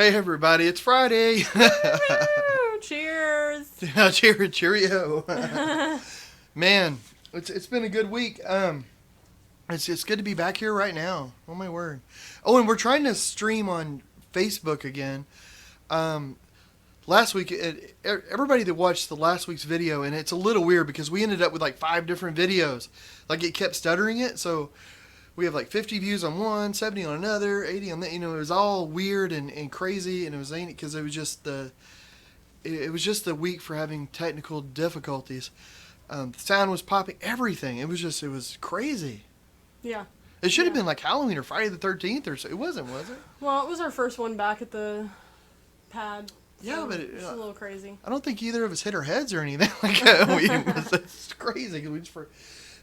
Hey everybody, it's Friday. Cheers. Cheerio. Man, it's been a good week. It's good to be back here right now. Oh my word. Oh, and we're trying to stream on Facebook again. Last week, everybody that watched the last week's video, and it's a little weird because we ended up with like 5 different videos. Like it kept stuttering it, so we have like 50 views on one, 70 on another, 80 on that. You know, it was all weird and crazy, and it was because it was just the week for having technical difficulties. The sound was popping, everything. It was crazy. Yeah. It should have been like Halloween or Friday the 13th or so. It wasn't, was it? Well, it was our first one back at the pad. So Yeah, but it's a little crazy. I don't think either of us hit our heads or anything like that. It's crazy.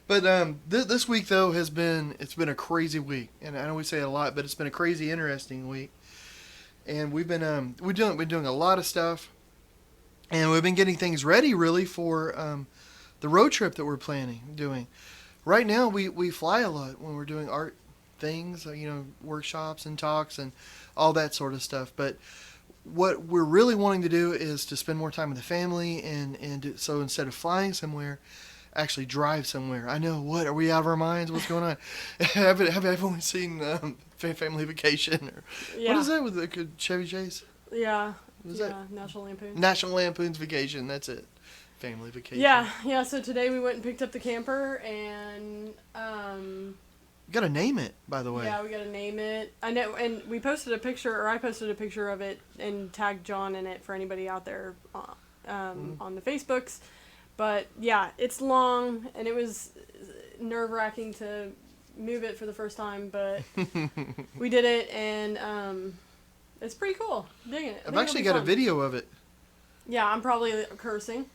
But this week though it's been a crazy week, and I know we say it a lot, but it's been a crazy, interesting week. And we've been doing a lot of stuff, and we've been getting things ready really for the road trip that we're doing. Right now we fly a lot when we're doing art things, workshops and talks and all that sort of stuff. But what we're really wanting to do is to spend more time with the family, so instead of flying somewhere, actually drive somewhere. I know. What, are we out of our minds? What's going on? have everyone seen Family Vacation? Yeah. What is that with the Chevy Chase? Yeah. What is that? National Lampoon. National Lampoon's Vacation. That's it. Family Vacation. Yeah. So today we went and picked up the camper, and You gotta name it, by the way. yeah, we gotta name it. I know, and I posted a picture of it and tagged John in it for anybody out there on the Facebooks. But yeah, it's long, and it was nerve-wracking to move it for the first time, but we did it, and it's pretty cool. I'm digging it. I've actually got a video of it. Yeah, I'm probably cursing.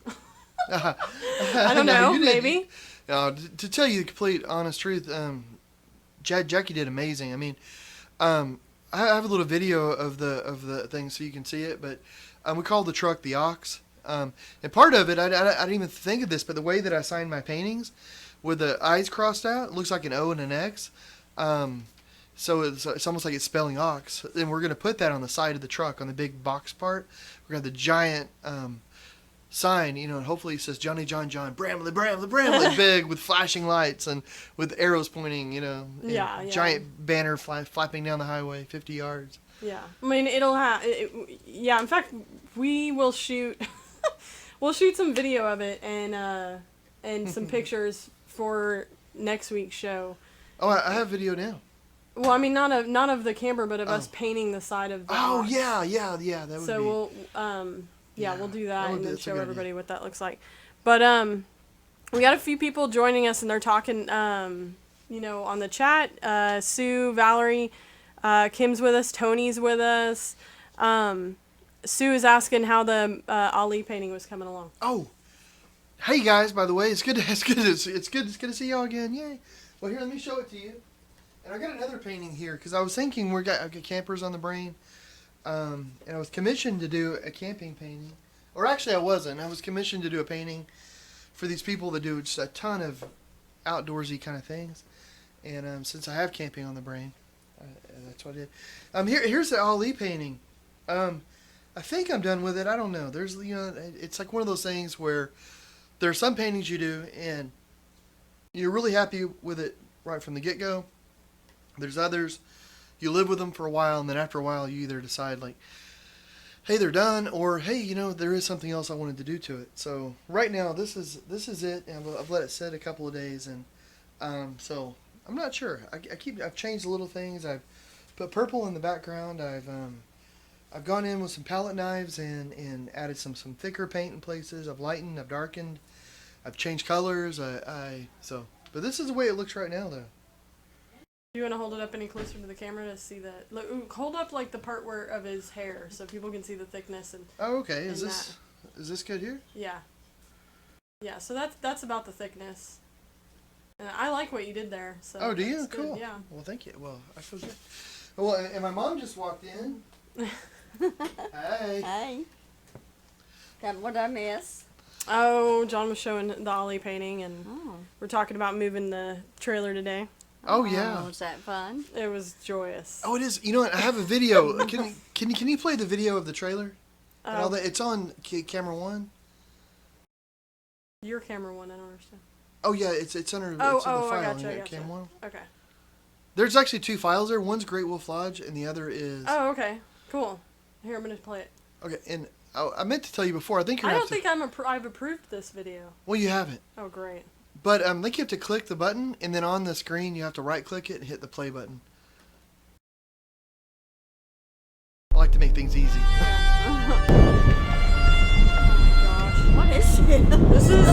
I don't know, maybe. To tell you the complete honest truth, Jackie did amazing. I mean, I have a little video of the thing so you can see it, but we call the truck the Ox. And part of it, I didn't even think of this, but the way that I signed my paintings with the I's crossed out, it looks like an O and an X. So it's almost like it's spelling ox. And we're going to put that on the side of the truck, on the big box part. We're going to have the giant sign, and hopefully it says Johnny John John, Bramley, Bramley, Bramley, big with flashing lights and with arrows pointing, Yeah. Giant banner flapping down the highway, 50 yards. Yeah. I mean, it'll have, yeah, in fact, we will shoot, we'll shoot some video of it and some pictures for next week's show. Oh, I have video now. Well, I mean, not of the camper, but of us painting the side of the box. Yeah, that would be... So we'll do that and then show everybody what that looks like. But we got a few people joining us, and they're talking, on the chat. Sue, Valerie, Kim's with us, Tony's with us. Sue is asking how the Ali painting was coming along. Oh, hey guys! By the way, it's good to see y'all again. Yay! Well, here, let me show it to you. And I got another painting here because I was thinking I've got campers on the brain, and I was commissioned to do a camping painting, or actually I wasn't. I was commissioned to do a painting for these people that do just a ton of outdoorsy kind of things, and since I have camping on the brain, that's what I did. Here's the Ali painting. I think I'm done with it. I don't know. There's it's like one of those things where there are some paintings you do and you're really happy with it right from the get-go. There's others, you live with them for a while, and then after a while you either decide like, hey, they're done, or hey, there is something else I wanted to do to it. So right now this is it, and I've let it sit a couple of days, and so I'm not sure. I've changed the little things. I've put purple in the background. I've gone in with some palette knives and added some thicker paint in places. I've lightened, I've darkened, I've changed colors. But this is the way it looks right now, though. Do you want to hold it up any closer to the camera to see that? Look, hold up like the part of his hair so people can see the thickness and. Oh, okay. Is this good here? Yeah. Yeah. So that's about the thickness. And I like what you did there. So. Oh, do you? Cool. Good, yeah. Well, thank you. Well, I feel good. Well, and my mom just walked in. Hey. Hey. What did I miss? Oh, John was showing the Ali painting, and we're talking about moving the trailer today. Oh yeah. Was that fun? It was joyous. Oh, it is. You know what? I have a video. Can you play the video of the trailer? And all that. It's on camera 1. Your camera 1, I don't understand. Oh yeah, it's under. Oh, it's in the file. I gotcha. in Cam 1. Okay. There's actually 2 files there. One's Great Wolf Lodge, and the other is. Oh, okay. Cool. Here, I'm gonna play it. Okay, and I meant to tell you before. I think you're. I don't think I've approved this video. Well, you haven't. Oh, great. But I think you have to click the button, and then on the screen you have to right-click it and hit the play button. I like to make things easy. Oh What is it? my gosh. This is.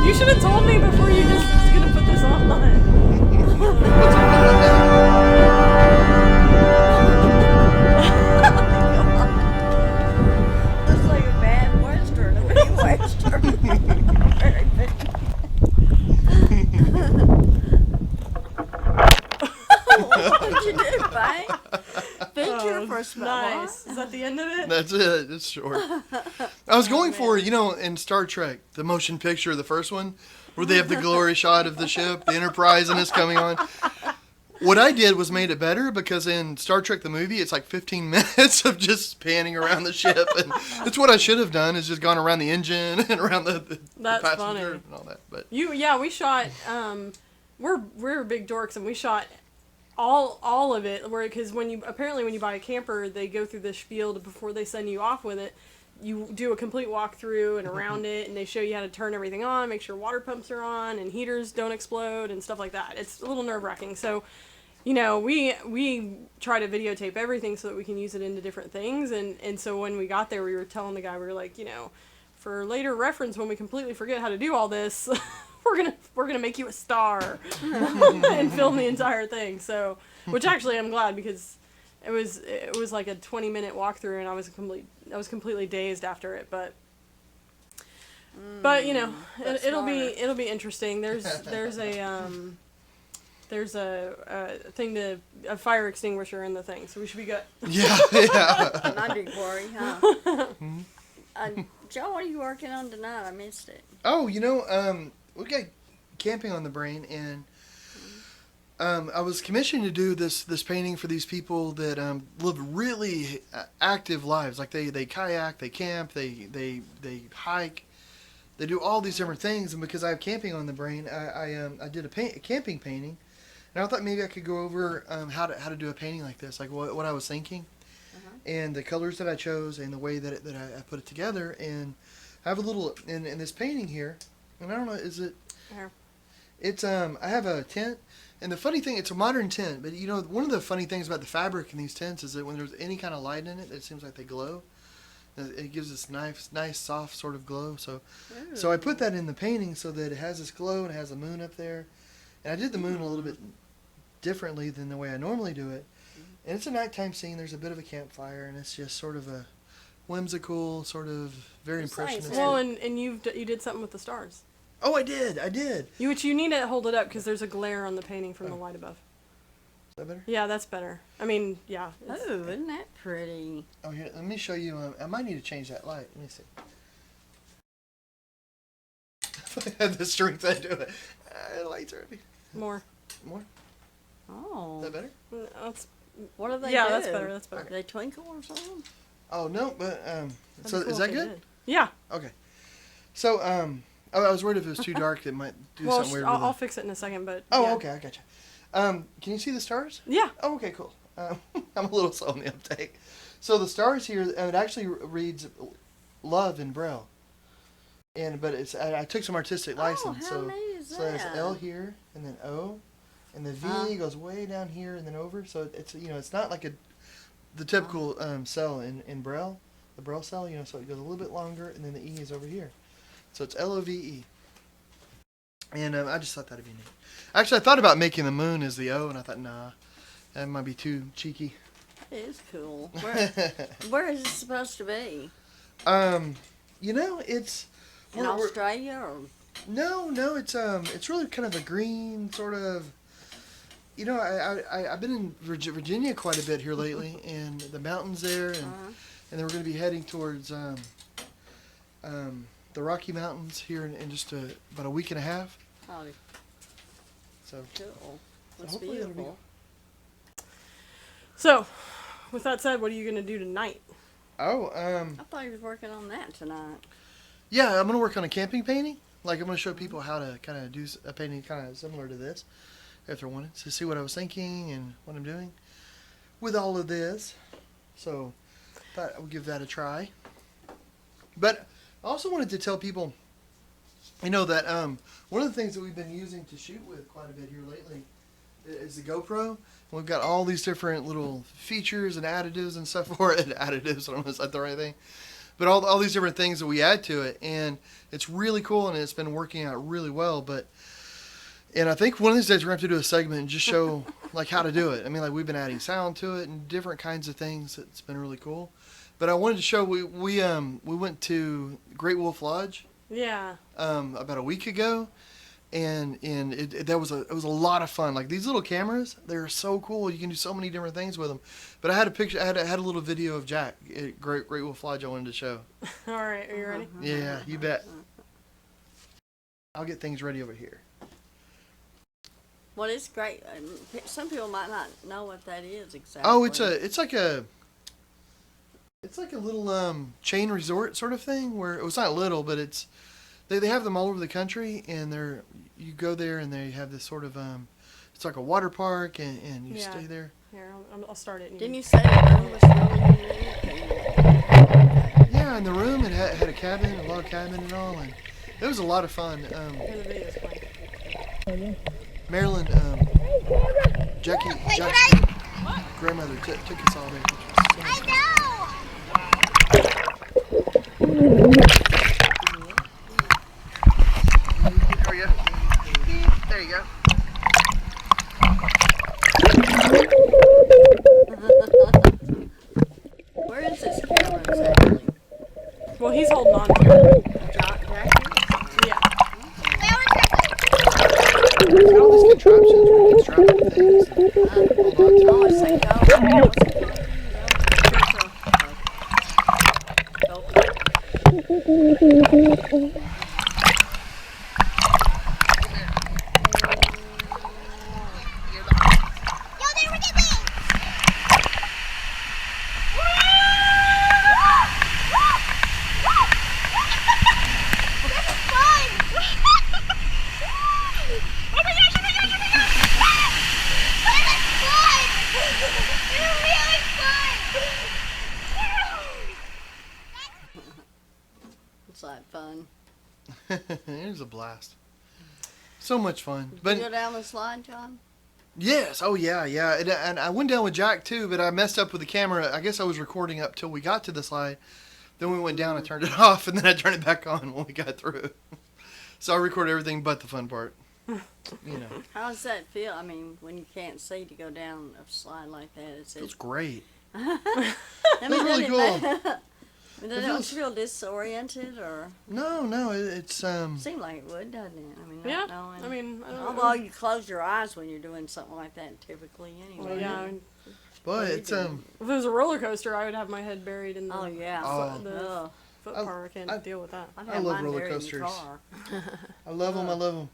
You should have told me before you just was gonna put this on. What's it called now? Looks like a bad western, a big western. Very big. What did you do, babe? Venture for a smell. Nice. Is that the end of it? That's it. It's short. I was going for, in Star Trek, the motion picture, the first one, where they have the glory shot of the ship, the Enterprise, and it's coming on. What I did was made it better because in Star Trek the movie, it's like 15 minutes of just panning around the ship, and that's what I should have done is just gone around the engine and around the That's passenger funny. and all that. But We shot. We're big dorks, and we shot all of it. Because when you buy a camper, they go through the spiel before they send you off with it. You do a complete walkthrough and around it, and they show you how to turn everything on, make sure water pumps are on, and heaters don't explode, and stuff like that. It's a little nerve-wracking. So, we try to videotape everything so that we can use it into different things. And so when we got there, we were telling the guy, we were like, for later reference, when we completely forget how to do all this, we're gonna make you a star and film the entire thing. So, which actually I'm glad because it was like a 20-minute walkthrough, and I was completely dazed after it, but it'll be interesting. There's a fire extinguisher in the thing, so we should be good. yeah. My big worry, huh? Joe, what are you working on tonight? I missed it. Oh, we got camping on the brain, and I was commissioned to do this painting for these people that live really active lives. Like they kayak, they camp, they hike, they do all these different things. And because I have camping on the brain, I did a camping painting, and I thought maybe I could go over how to do a painting like this, like what I was thinking, and the colors that I chose, and the way that I put it together. And I have a little in this painting here, and I don't know, is it? Here. It's I have a tent. And the funny thing, it's a modern tent, but one of the funny things about the fabric in these tents is that when there's any kind of light in it, it seems like they glow. It gives this nice, soft sort of glow. So I put that in the painting so that it has this glow and it has a moon up there. And I did the moon a little bit differently than the way I normally do it. And it's a nighttime scene. There's a bit of a campfire, and it's just sort of a whimsical, sort of very impressionistic. Well, and you did something with the stars. Oh, I did. Which you need to hold it up because there's a glare on the painting from the light above. Is that better? Yeah, that's better. I mean, yeah. Oh, isn't that pretty? Oh, here, let me show you. I might need to change that light. Let me see. I have the strength I do it. Lights are heavy. More. Oh. Is that better? What do they do? Yeah, that's better. That's better. Do they twinkle or something? Oh, no, but, so Cool is that if they good? did. Yeah. Okay. So, I was worried if it was too dark, it might do something weird. I'll fix it in a second, but. Oh, yeah. okay, I gotcha. Can you see the stars? Yeah. Oh, okay, cool. I'm a little slow on the uptake. So the stars here, it actually reads love in Braille. But I took some artistic license. How neat is so there's that? L here, and then O, and the V goes way down here and then over. So it's not like the typical cell in Braille, the Braille cell. So it goes a little bit longer, and then the E is over here. So it's LOVE. And I just thought that'd be neat. Actually, I thought about making the moon as the O, and I thought, nah, that might be too cheeky. It is cool. Where is it supposed to be? It's In Australia or? No, it's really kind of a green sort of. I've been in Virginia quite a bit here lately, and the mountains there, and then we're going to be heading towards the Rocky Mountains here in just about a week and a half. Oh. So Cool. That's hopefully it'll be- beautiful. So, with that said, what are you gonna do tonight? oh, I thought you was working on that tonight. yeah, I'm gonna work on a camping painting. Like I'm gonna show people how to kind of do a painting kind of similar to this, if they're wanting to see what I was thinking and what I'm doing with all of this. So, thought I would give that a try. But I also wanted to tell people, that one of the things that we've been using to shoot with quite a bit here lately is the GoPro. We've got all these different little features and additives and stuff for it. Additives, I don't know if that's the right thing. But all these different things that we add to it. And it's really cool and it's been working out really well. And I think one of these days we're going to have to do a segment and just show like how to do it. I mean, like we've been adding sound to it and different kinds of things. It's been really cool. But I wanted to show we went to Great Wolf Lodge Yeah. about a week ago, and it was a lot of fun. Like these little cameras, they're so cool. You can do so many different things with them. But I had a picture. I had a little video of Jack at Great Wolf Lodge I wanted to show. All right. Are you ready? Yeah, you bet. I'll get things ready over here. Well, it's great. Some people might not know what that is exactly. Oh, it's like a little chain resort sort of thing where it's not little, but they have them all over the country, and you go there and they have this sort of it's like a water park, and you Yeah. stay there. Here, I'll start it. Didn't you say the room was really unique? Yeah, in the room it had a cabin, a log cabin and all, and it was a lot of fun. Here, the video's playing. Marilyn, Jack's grandmother took us all there. Which was so much fun. There we go. There you go. Where is this camera exactly? Well, he's holding on to it. Jackie? Yeah. It's got all these contraptions where you can strap on things and hold on to Oh, it. it's like go. What's it called? Go. It's like fun. It was a blast. So much fun. Did But you go down the slide, John? yes, oh yeah. And I went down with Jack too, but I messed up with the camera. I guess I was recording up till we got to the slide. Then we went down, I turned it off, and then I turned it back on when we got through. So I recorded everything but the fun part. How does that feel? I mean, when you can't see to go down a slide like that, It feels great. I It was really cool. Don't you feel disoriented or? No, it's Seemed like it would, doesn't it? I mean, Yeah. not knowing. I mean, I don't Although you close your eyes when you're doing something like that, typically anyway. Well, yeah. I mean, but it's if it was a roller coaster, I would have my head buried in the, Oh yeah. Oh. the Ugh. foot I- part. I can't deal with that. I'd I have love mine roller buried in the coasters. car. I love them. I love them.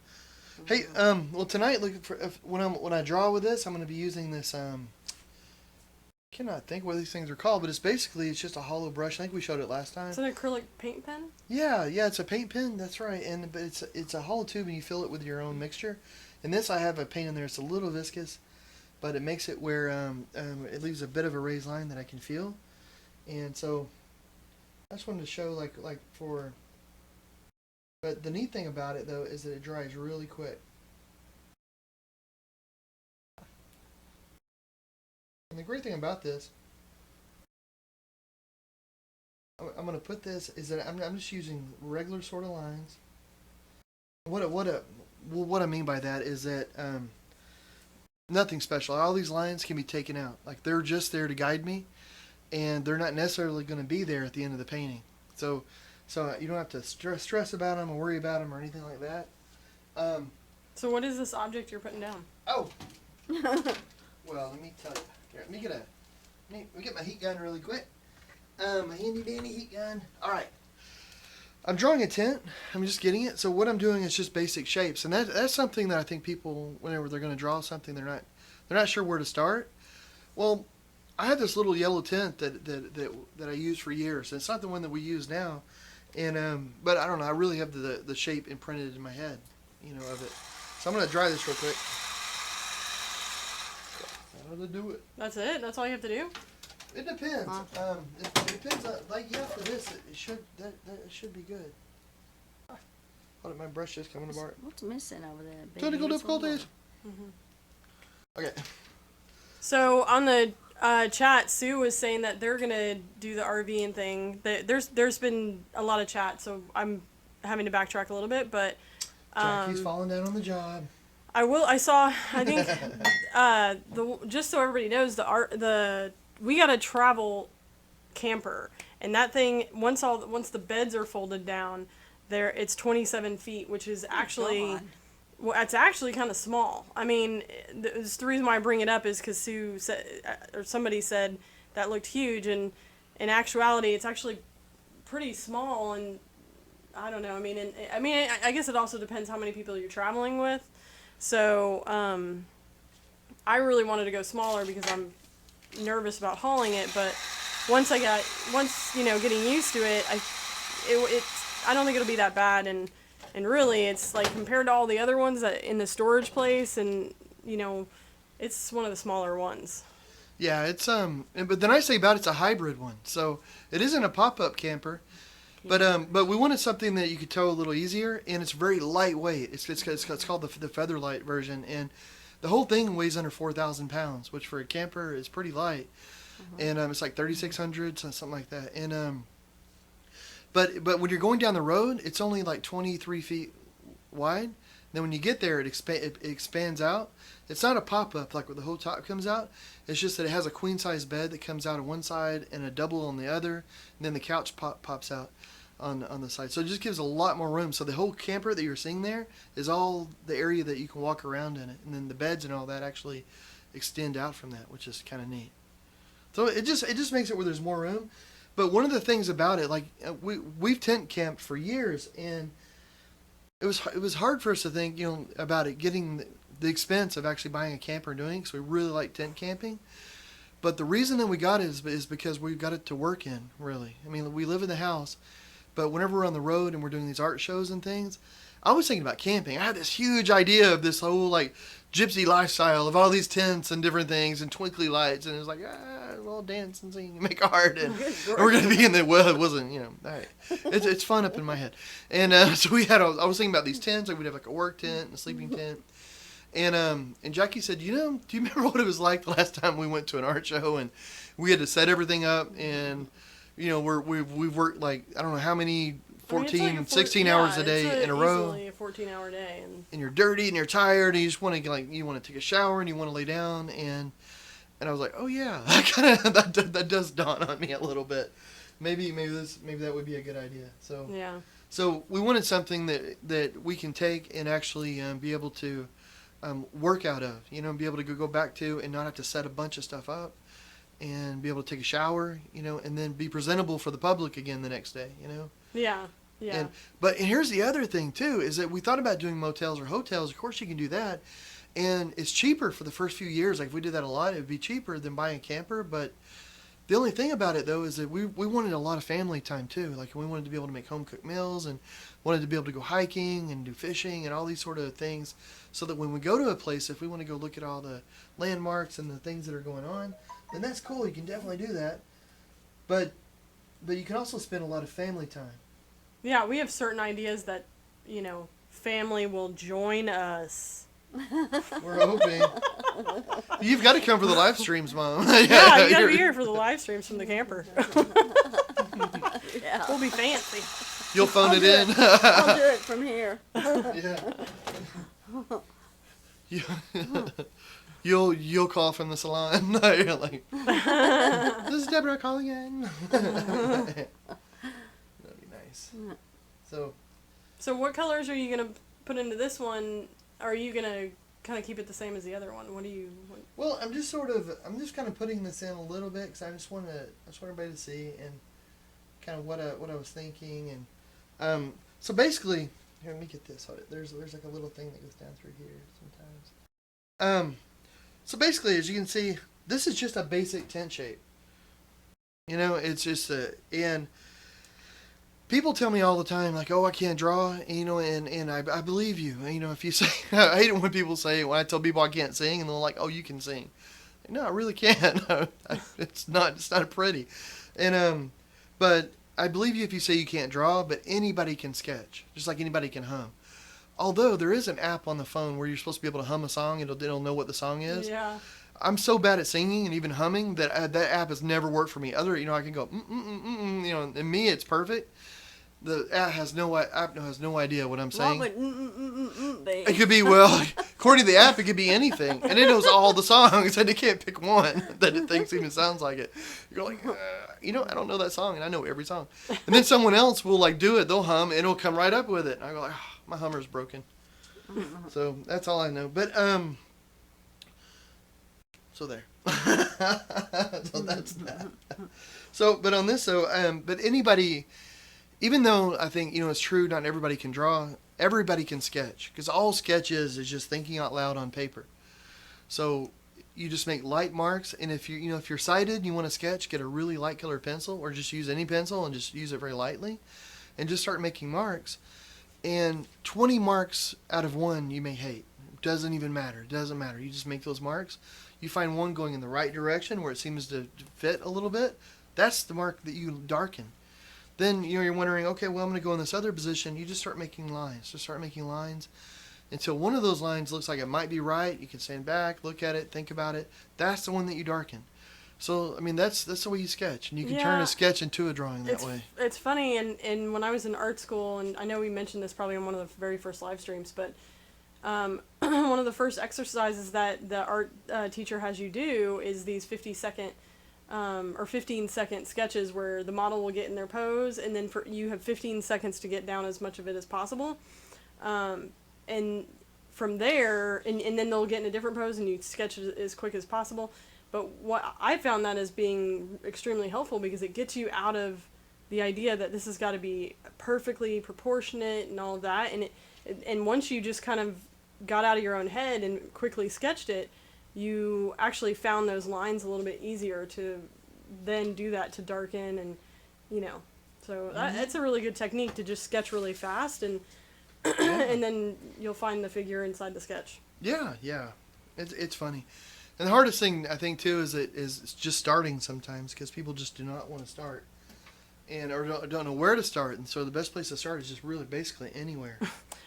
Hey, well tonight, looking for when I draw with this, I'm going to be using this. Cannot think what these things are called, but it's just a hollow brush. I think we showed it last time. It's an acrylic paint pen. Yeah, it's a paint pen. That's right. But it's a hollow tube, and you fill it with your own mixture. And this, I have a paint in there. It's a little viscous, but it makes it where it leaves a bit of a raised line that I can feel. And so, I just wanted to show like for. But the neat thing about it though is that it dries really quick. And the great thing about this, I'm going to put this, is that I'm just using regular sort of lines. What I mean by that is that nothing special. All these lines can be taken out. Like they're just there to guide me, and they're not necessarily going to be there at the end of the painting. So you don't have to stress about them or worry about them or anything like that. So what is this object you're putting down? Oh, well, let me tell you. Here, let me get my heat gun really quick. My handy dandy heat gun. All right. I'm drawing a tent. I'm just getting it. So what I'm doing is just basic shapes, and that's something that I think people, whenever they're going to draw something, they're not sure where to start. Well, I had this little yellow tent that I used for years. And it's not the one that we use now, and but I don't know. I really have the shape imprinted in my head, of it. So I'm going to dry this real quick. How to do it? That's it? That's all you have to do? It depends. It depends. For this, it should be good. Hold it, my brush is coming apart. What's missing over there? Technical difficulties. Okay. So on the chat, Sue was saying that they're gonna do the RVing thing. There's been a lot of chat, so I'm having to backtrack a little bit, but Jackie's falling down on the job. I think just so everybody knows, we got a travel camper, and that thing once the beds are folded down, it's 27 feet, which is actually it's actually kind of small. I mean, the reason why I bring it up is because Sue said, or somebody said that looked huge, and in actuality, it's actually pretty small. And I don't know. I guess it also depends how many people you're traveling with. So I really wanted to go smaller because I'm nervous about hauling it, but once getting used to it, I don't think it'll be that bad, and really it's like compared to all the other ones that in the storage place, and it's one of the smaller ones. Yeah, it's but the nice thing about it's a hybrid one, so it isn't a pop-up camper, but we wanted something that you could tow a little easier, and it's very lightweight. It's called the Featherlight version, and the whole thing weighs under 4,000 pounds, which for a camper is pretty light. And it's like 3,600, something like that. And but when you're going down the road, it's only like 23 feet wide. Then when you get there, it expands out. It's not a pop-up like where the whole top comes out. It's just that it has a queen-size bed that comes out on one side and a double on the other, and then the couch pops out on the side. So it just gives a lot more room. So the whole camper that you're seeing there is all the area that you can walk around in it, and then the beds and all that actually extend out from that, which is kind of neat. So it just makes it where there's more room. But one of the things about it, like we've tent camped for years, and it was hard for us to think, about it getting the expense of actually buying a camper and doing it, because we really like tent camping. But the reason that we got it is because we've got it to work in, really. I mean, we live in the house, but whenever we're on the road and we're doing these art shows and things, I was thinking about camping. I had this huge idea of this whole like gypsy lifestyle of all these tents and different things and twinkly lights, and it was like, we'll dance and sing and make art, and we're gonna be in the it wasn't, it's fun up in my head. And so I was thinking about these tents. Like we'd have like a work tent and a sleeping tent. And Jackie said, do you remember what it was like the last time we went to an art show and we had to set everything up, and we've worked like I don't know how many 16 hours a day in a row. Easily a 14-hour day, and you're dirty and you're tired and you just want to take a shower and you want to lay down, and I was like, oh yeah, that does dawn on me a little bit. Maybe that would be a good idea. So yeah. So we wanted something that we can take and actually be able to work out of, be able to go back to and not have to set a bunch of stuff up, and be able to take a shower, and then be presentable for the public again the next day, Yeah, yeah. But here's the other thing too, is that we thought about doing motels or hotels. Of course you can do that, and it's cheaper for the first few years. Like if we did that a lot, it would be cheaper than buying a camper. But the only thing about it though is that we wanted a lot of family time too. Like we wanted to be able to make home cooked meals, and wanted to be able to go hiking and do fishing and all these sort of things, so that when we go to a place, if we want to go look at all the landmarks and the things that are going on, then that's cool. You can definitely do that. But you can also spend a lot of family time. Yeah, we have certain ideas that, family will join us. We're hoping. You've got to come for the live streams, Mom. Yeah, you got to be here for the live streams from the camper. Yeah. We'll be fancy. You'll phone it in. I'll do it from here. Yeah. You'll call from the salon. You're like, this is Deborah calling in. That'd be nice. So what colors are you gonna put into this one? Are you gonna kind of keep it the same as the other one? Well, I'm just kind of putting this in a little bit because I just want everybody to see and kind of what I was thinking, and So basically, here, let me get this. There's like a little thing that goes down through here sometimes. So basically, as you can see, this is just a basic tent shape. You know, it's just and people tell me all the time, like, oh, I can't draw, and I believe you. And, if you say, I hate it when people say, when I tell people I can't sing, and they're like, oh, you can sing. No, I really can't. It's not pretty. And, but I believe you if you say you can't draw, but anybody can sketch, just like anybody can hum. Although there is an app on the phone where you're supposed to be able to hum a song, it'll know what the song is. Yeah. I'm so bad at singing and even humming that that app has never worked for me. I can go, and me, it's perfect. The app has no idea what I'm saying. What would be? It could be, according to the app, it could be anything. And it knows all the songs, and it can't pick one that it thinks even sounds like it. You're like, I don't know that song, and I know every song. And then someone else will, do it. They'll hum, and it'll come right up with it. And I go, my hummer's broken. So that's all I know. But, so there. So that's that. So, but on this, but anybody... Even though I think, it's true, not everybody can draw, everybody can sketch. Because all sketch is just thinking out loud on paper. So you just make light marks, and if you're sighted and you want to sketch, get a really light colored pencil, or just use any pencil and just use it very lightly, and just start making marks. And 20 marks out of one you may hate. It doesn't even matter. It doesn't matter. You just make those marks. You find one going in the right direction where it seems to fit a little bit. That's the mark that you darken. Then you're wondering, okay, well, I'm going to go in this other position. You just start making lines. Just start making lines until one of those lines looks like it might be right. You can stand back, look at it, think about it. That's the one that you darken. So, I mean, that's the way you sketch. And you can turn a sketch into a drawing that way. It's funny, and when I was in art school, and I know we mentioned this probably on one of the very first live streams, but one of the first exercises that the art teacher has you do is these 50-second or 15-second sketches where the model will get in their pose, and then you have 15 seconds to get down as much of it as possible. And from there, and then they'll get in a different pose, and you sketch it as quick as possible. But what I found that as being extremely helpful, because it gets you out of the idea that this has got to be perfectly proportionate and all of that. And once you just kind of got out of your own head and quickly sketched it, you actually found those lines a little bit easier to then do that, to darken, and so that's a really good technique, to just sketch really fast, and and then you'll find the figure inside the sketch. Yeah, it's funny. And the hardest thing, I think, too, is just starting sometimes, because people just do not want to start, or don't know where to start. And so the best place to start is just really basically anywhere.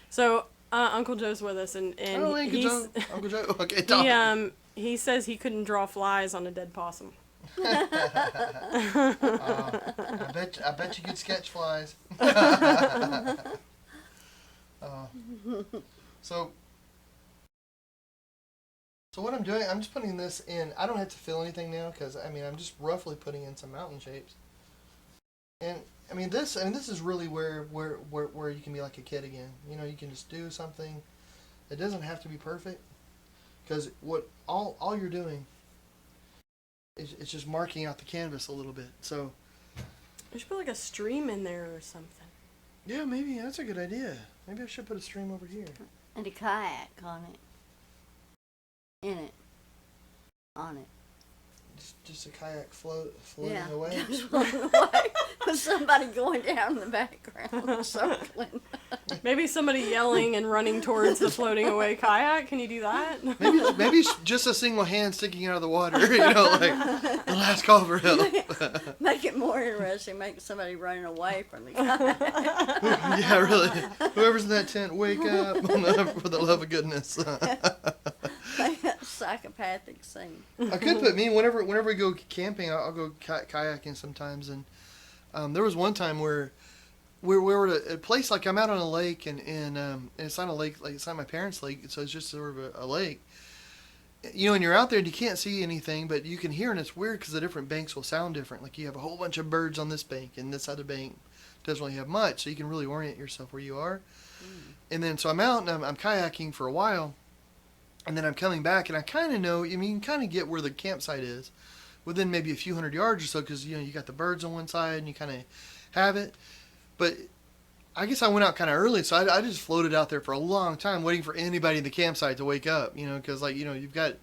So Uncle Joe's with us, and Uncle Joe. Okay, he says he couldn't draw flies on a dead possum. I bet you could sketch flies. So what I'm doing, I'm just putting this in. I don't have to fill anything now, because I'm just roughly putting in some mountain shapes. And this is really where you can be like a kid again. You can just do something. It doesn't have to be perfect, because what all you're doing is it's just marking out the canvas a little bit. So you should put like a stream in there or something. Yeah, maybe that's a good idea. Maybe I should put a stream over here. And a kayak on it. In it. On it. Just a kayak floating away. Just floating away with somebody going down in the background circling. Maybe somebody yelling and running towards the floating away kayak. Can you do that? Maybe just a single hand sticking out of the water. Like the last call for help. Make it more interesting. Make somebody running away from the kayak. Yeah, really. Whoever's in that tent, wake up for the love of goodness. Psychopathic scene. I could put me whenever we go camping. I'll go kayaking sometimes, and there was one time where we were at a place, like I'm out on a lake, and it's not a lake, like it's not my parents' lake, so it's just sort of a lake. And you're out there and you can't see anything, but you can hear, and it's weird because the different banks will sound different. Like you have a whole bunch of birds on this bank, and this other bank doesn't really have much, so you can really orient yourself where you are. And then so I'm out and I'm kayaking for a while. And then I'm coming back, and I kind of know, you can kind of get where the campsite is within maybe a few hundred yards or so, because, you got the birds on one side, and you kind of have it. But I guess I went out kind of early, so I just floated out there for a long time, waiting for anybody in the campsite to wake up. Because you've got,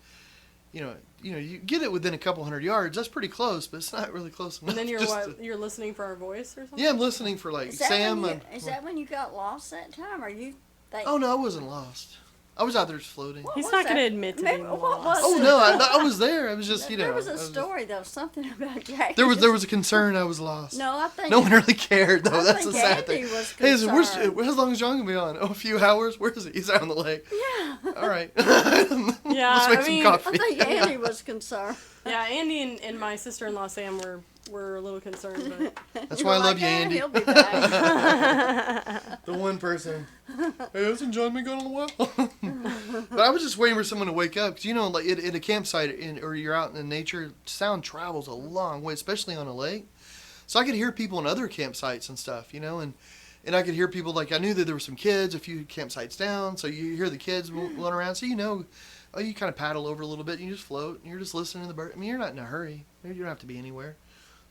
you get it within a couple hundred yards. That's pretty close, but it's not really close enough. And then you're listening for our voice or something? Yeah, I'm listening for Sam. Is that when you got lost that time? Or you? Oh no, I wasn't lost. I was out there just floating. He's not going to admit to being lost. Oh no, I was there. I was just There was a story though, something about Jack. There was a concern I was lost. No, I think no one really cared though. I That's think the sad Andy thing. was Hey, concerned. how long is John gonna be on? Oh, a few hours. Where is he? He's out on the lake. Yeah. All right. Yeah, Let's make I some mean, coffee. I think Andy was concerned. Yeah, Andy and my sister-in-law Sam were a little concerned, but That's why I love you, Andy. He'll be back. The one person. Hey, hasn't John been gone in a while? But I was just waiting for someone to wake up. Because, like at a campsite or you're out in nature, sound travels a long way, especially on a lake. So I could hear people in other campsites and stuff, and I could hear people, I knew that there were some kids a few campsites down. So you hear the kids running around. So, you kind of paddle over a little bit and you just float. And you're just listening to the bird. I mean, you're not in a hurry. You don't have to be anywhere.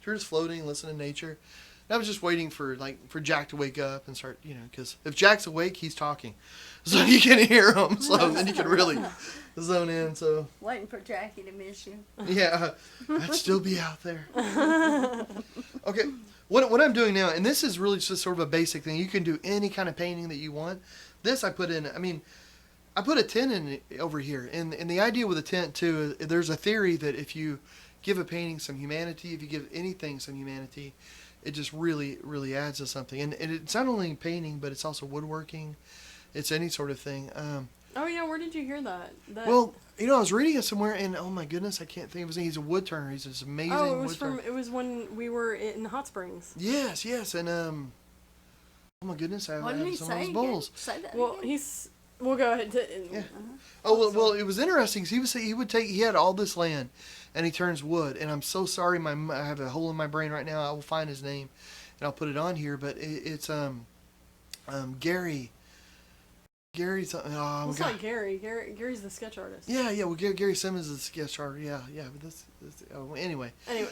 You're just floating, listening to nature. And I was just waiting for Jack to wake up and start, because if Jack's awake, he's talking, so you can hear him. So then you can really zone in. So Waiting for Jackie to miss you. yeah, I'd still be out there. Okay, what I'm doing now, and this is really just sort of a basic thing. You can do any kind of painting that you want. This I put in. I put a tent in over here, and the idea with a tent too, there's a theory that if you give a painting some humanity, if you give anything some humanity, it just really, really adds to something. And it's not only painting, but it's also woodworking. It's any sort of thing. oh yeah, where did you hear that? Well, I was reading it somewhere, and oh my goodness, I can't think of his name. He's a wood turner. He's this amazing wood turner. It was when we were in Hot Springs. Yes, and oh my goodness, I What did he have some of say? those bowls. Say that Well, again. we'll go ahead. Yeah. Oh well, it was interesting. 'Cause he had all this land, and he turns wood. And I'm so sorry, I have a hole in my brain right now. I will find his name, and I'll put it on here. But it's Gary. Gary's something. Oh, It's not Gary. Gary's the sketch artist. Yeah. Well, Gary Simmons is the sketch artist. Yeah. But this anyway. Anyway.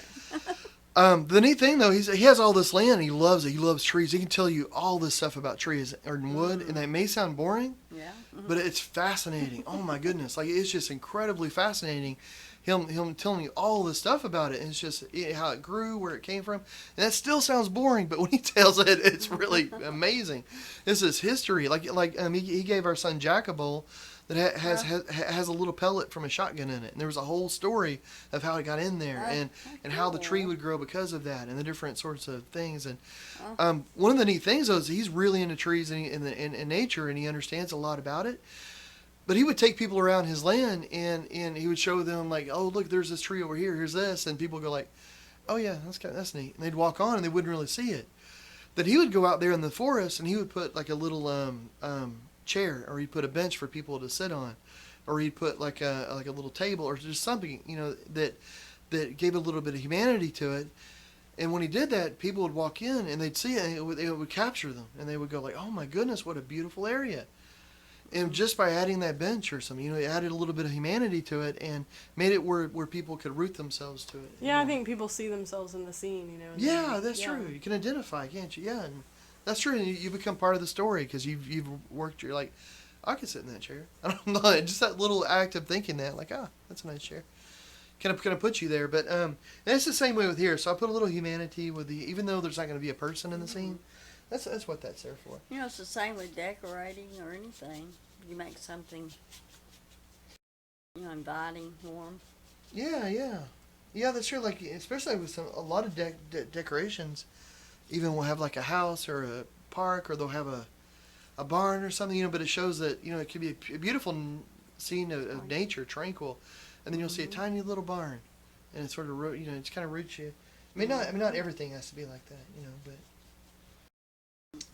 The neat thing though, he has all this land. And he loves it. He loves trees. He can tell you all this stuff about trees or wood, and that may sound boring. Yeah. But it's fascinating. Oh my goodness! It's just incredibly fascinating. Him telling you all this stuff about it, and it's just how it grew, where it came from, and that still sounds boring. But when he tells it, it's really amazing. This is history. He gave our son Jack a bowl that has a little pellet from a shotgun in it, and there was a whole story of how it got in there, and how the tree would grow because of that, and the different sorts of things. And one of the neat things though is he's really into trees and nature, and he understands a lot about it. But he would take people around his land, and he would show them oh look, there's this tree over here. Here's this, and people go oh yeah, that's neat. And they'd walk on, and they wouldn't really see it. Then he would go out there in the forest, and he would put a little chair, or he'd put a bench for people to sit on, or he'd put a little table, or just something that gave a little bit of humanity to it. And when he did that, people would walk in and they'd see it, and it would capture them, and they would go oh my goodness, what a beautiful area. And just by adding that bench or something, it added a little bit of humanity to it and made it where people could root themselves to it. Yeah, I think people see themselves in the scene, Yeah, that's true. You can identify, can't you? Yeah, and that's true. And you become part of the story because you've worked. You're I could sit in that chair. I don't know. Just that little act of thinking that, that's a nice chair. Kind of put you there. But and it's the same way with here. So I put a little humanity with even though there's not going to be a person in the scene. That's what that's there for. It's the same with decorating or anything. You make something, inviting, warm. Yeah. That's true. Especially with a lot of decorations, even will have a house or a park, or they'll have a barn or something. But it shows that it could be a beautiful scene of nature, tranquil, and then you'll see a tiny little barn, and it's sort of it's kind of roots you. Not everything has to be like that, but.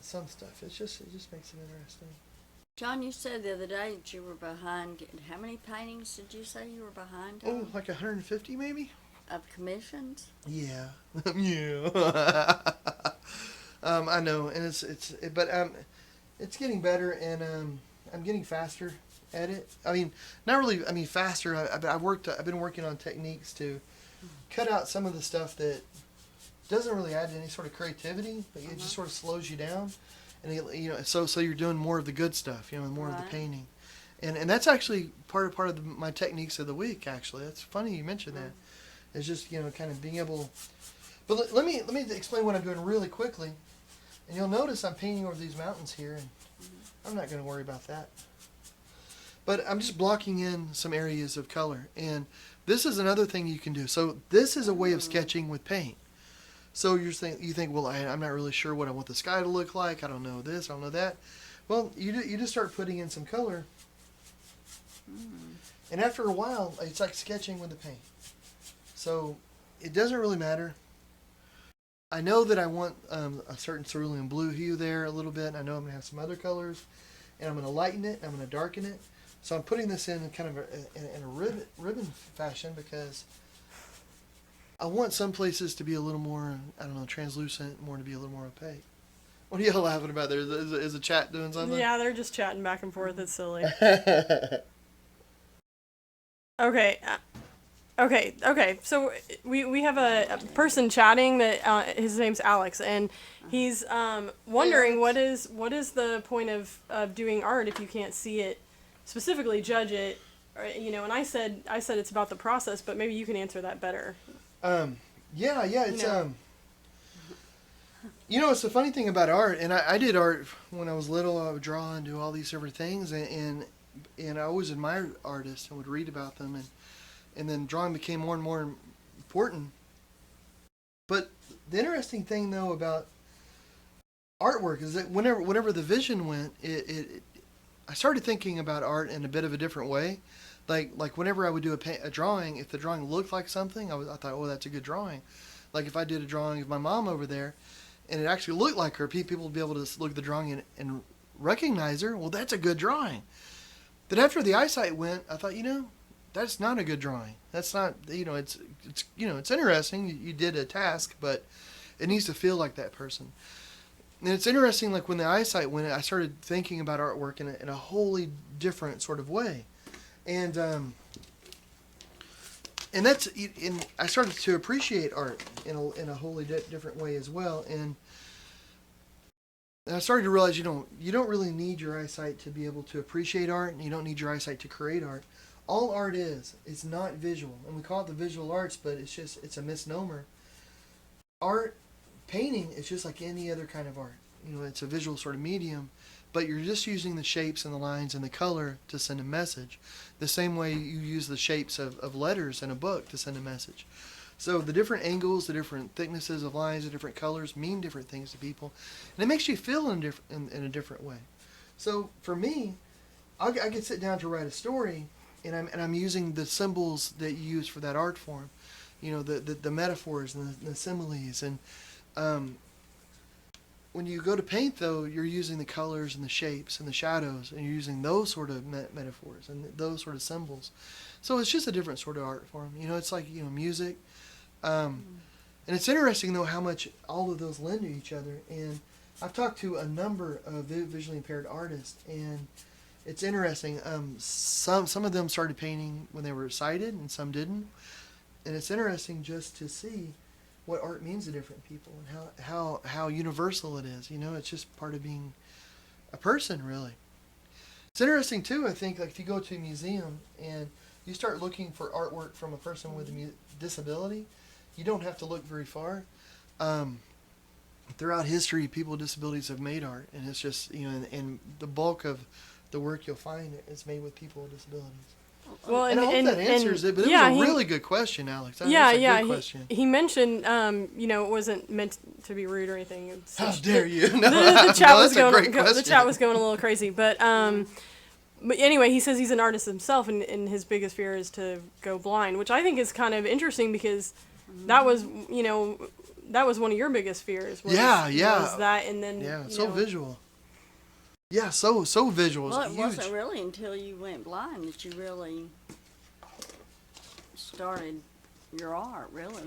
Some stuff. It just makes it interesting. John, you said the other day that you were behind. How many paintings did you say you were behind on? Oh, 150 maybe? Of commissions? Yeah. Yeah. I know, and it's getting better, and I'm getting faster at it. Not really. Faster. I've been working on techniques to cut out some of the stuff that doesn't really add any sort of creativity, but it just sort of slows you down. and so you're doing more of the good stuff, more of the Right. painting, and that's actually part of my techniques of the week. Actually, that's funny you mentioned that. It's just kind of being able. But let me explain what I'm doing really quickly, and you'll notice I'm painting over these mountains here, and I'm not going to worry about that. But I'm just blocking in some areas of color, and this is another thing you can do. So this is a way of sketching with paint. So you think, well, I'm not really sure what I want the sky to look like. I don't know this, I don't know that. Well, you just start putting in some color, and after a while, it's like sketching with the paint. So it doesn't really matter. I know that I want a certain cerulean blue hue there a little bit. I know I'm going to have some other colors, and I'm going to lighten it, I'm going to darken it. So I'm putting this in kind of in a ribbon fashion because I want some places to be a little more, I don't know, translucent, more to be a little more opaque. What are y'all laughing about there? Is the chat doing something? Yeah, they're just chatting back and forth. It's silly. Okay. Okay. So we have a person chatting that his name's Alex, and he's wondering what is the point of doing art if you can't see it, specifically judge it, or, and I said it's about the process, but maybe you can answer that better. Yeah, it's it's the funny thing about art, and I did art when I was little. I would draw and do all these different things, and I always admired artists and would read about them, and then drawing became more and more important. But the interesting thing, though, about artwork is that whenever the vision went, I started thinking about art in a bit of a different way. Like whenever I would do a drawing, if the drawing looked like something, I thought, oh, that's a good drawing. Like if I did a drawing of my mom over there, and it actually looked like her, people would be able to look at the drawing and recognize her. Well, that's a good drawing. But after the eyesight went, I thought, that's not a good drawing. That's not, it's interesting. You did a task, but it needs to feel like that person. And it's interesting, like when the eyesight went, I started thinking about artwork in a wholly different sort of way. And I started to appreciate art in a wholly different way as well. And I started to realize you don't really need your eyesight to be able to appreciate art, and you don't need your eyesight to create art. All art is not visual, and we call it the visual arts, but it's a misnomer. Painting is just like any other kind of art. It's a visual sort of medium, but you're just using the shapes and the lines and the color to send a message. The same way you use the shapes of letters in a book to send a message. So the different angles, the different thicknesses of lines, the different colors mean different things to people, and it makes you feel in a different way. So for me, I could sit down to write a story, and I'm using the symbols that you use for that art form, the metaphors and the similes, and when you go to paint, though, you're using the colors and the shapes and the shadows, and you're using those sort of metaphors and those sort of symbols. So it's just a different sort of art form. It's like music. And it's interesting, though, how much all of those lend to each other. And I've talked to a number of visually impaired artists, and it's interesting. Some of them started painting when they were sighted, and some didn't. And it's interesting just to see what art means to different people and how universal it is. It's just part of being a person, really. It's interesting, too, I think, like if you go to a museum and you start looking for artwork from a person with a disability, you don't have to look very far. Throughout history, people with disabilities have made art, and it's just, and the bulk of the work you'll find is made with people with disabilities. Well, and I hope that answers it, but it was a really good question, Alex. That's a good question. He mentioned, it wasn't meant to be rude or anything. How dare you? No, the chat was that's a great going. question. The chat was going a little crazy, but anyway, he says he's an artist himself, and his biggest fear is to go blind, which I think is kind of interesting because that was one of your biggest fears. Was that, and then so visual. Yeah, so visual. Well, it huge. wasn't really until you went blind that you really started your art, really.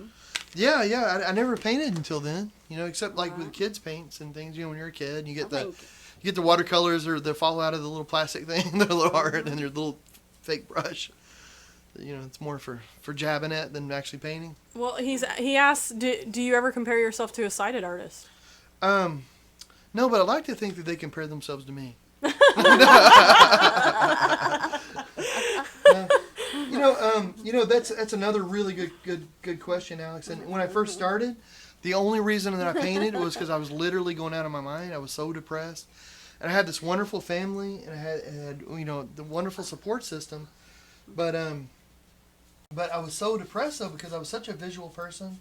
Yeah. I never painted until then, except like with kids' paints and things. When you're a kid, you get the watercolors or the fall out of the little plastic thing, the little art, and your little fake brush. It's more for jabbing at than actually painting. Well, he asked, do you ever compare yourself to a sighted artist? No, but I like to think that they compare themselves to me. That's another really good question, Alex. And when I first started, the only reason that I painted was because I was literally going out of my mind. I was so depressed, and I had this wonderful family, and I had the wonderful support system, but I was so depressed though because I was such a visual person,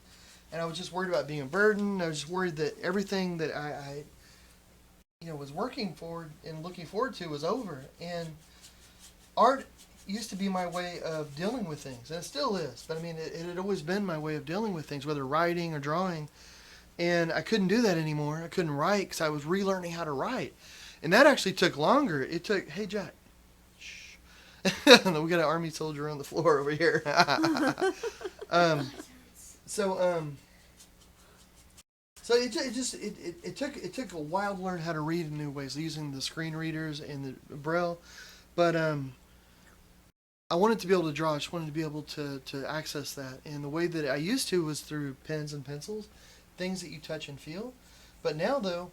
and I was just worried about being a burden. I was just worried that everything that I was working for and looking forward to was over, and art used to be my way of dealing with things, and it still is. But I mean, it had always been my way of dealing with things, whether writing or drawing. And I couldn't do that anymore. I couldn't write because I was relearning how to write, and that actually took longer. It took. Hey, Jack. Shh. We got an army soldier on the floor over here. So it took a while to learn how to read in new ways using the screen readers and the Braille, but I wanted to be able to draw. I just wanted to be able to access that. And the way that I used to was through pens and pencils, things that you touch and feel. But now, though,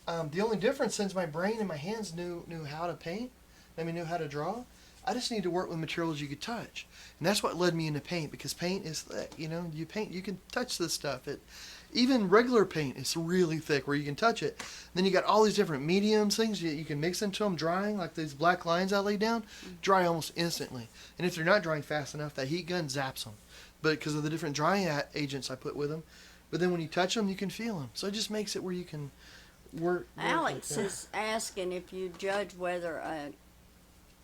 the only difference, since my brain and my hands knew how to paint, knew how to draw, I just need to work with materials you could touch. And that's what led me into paint, because paint is thick. You paint, you can touch this stuff. Even regular paint is really thick where you can touch it. Then you got all these different mediums, things you can mix into them, drying, like these black lines I laid down, dry almost instantly. And if they're not drying fast enough, that heat gun zaps them. But because of the different drying agents I put with them. But then when you touch them, you can feel them. So it just makes it where you can work. Alex is asking if you judge whether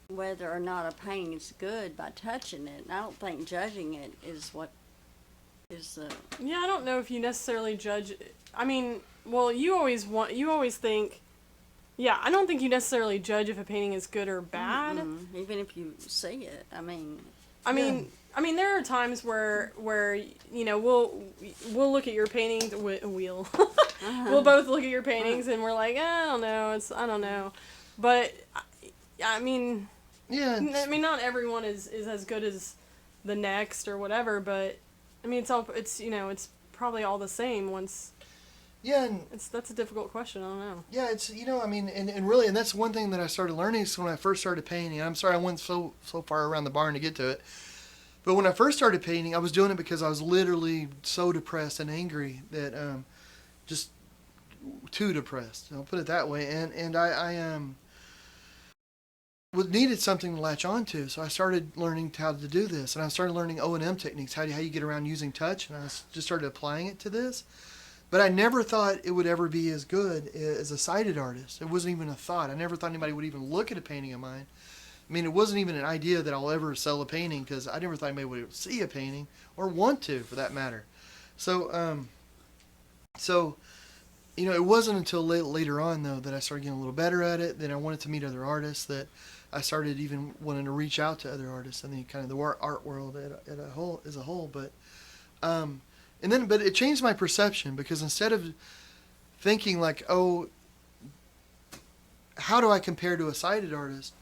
or not a painting is good by touching it. And I don't think judging it is what is the... Yeah, I don't know if you necessarily judge... I mean, well, you always think... Yeah, I don't think you necessarily judge if a painting is good or bad. Mm-mm. Even if you see it, I mean, there are times where we'll look at your paintings. We'll both look at your paintings and we're like, I don't know. But I mean, not everyone is as good as the next or whatever. But I mean, it's probably all the same once. Yeah, and that's a difficult question. I don't know. Yeah, it's and really, and that's one thing that I started learning is when I first started painting. I'm sorry I went so far around the barn to get to it, but when I first started painting, I was doing it because I was literally so depressed and angry that just too depressed. I'll put it that way, and I needed something to latch on to, so I started learning how to do this, and I started learning O&M techniques, how you get around using touch, and I just started applying it to this. But I never thought it would ever be as good as a sighted artist. It wasn't even a thought. I never thought anybody would even look at a painting of mine. I mean, it wasn't even an idea that I'll ever sell a painting, because I never thought anybody would see a painting or want to, for that matter. So it wasn't until later on, though, that I started getting a little better at it. Then I wanted to meet other artists, that I started even wanting to reach out to other artists and the kind of the art world as a whole. But but it changed my perception, because instead of thinking like, oh, how do I compare to a sighted artist?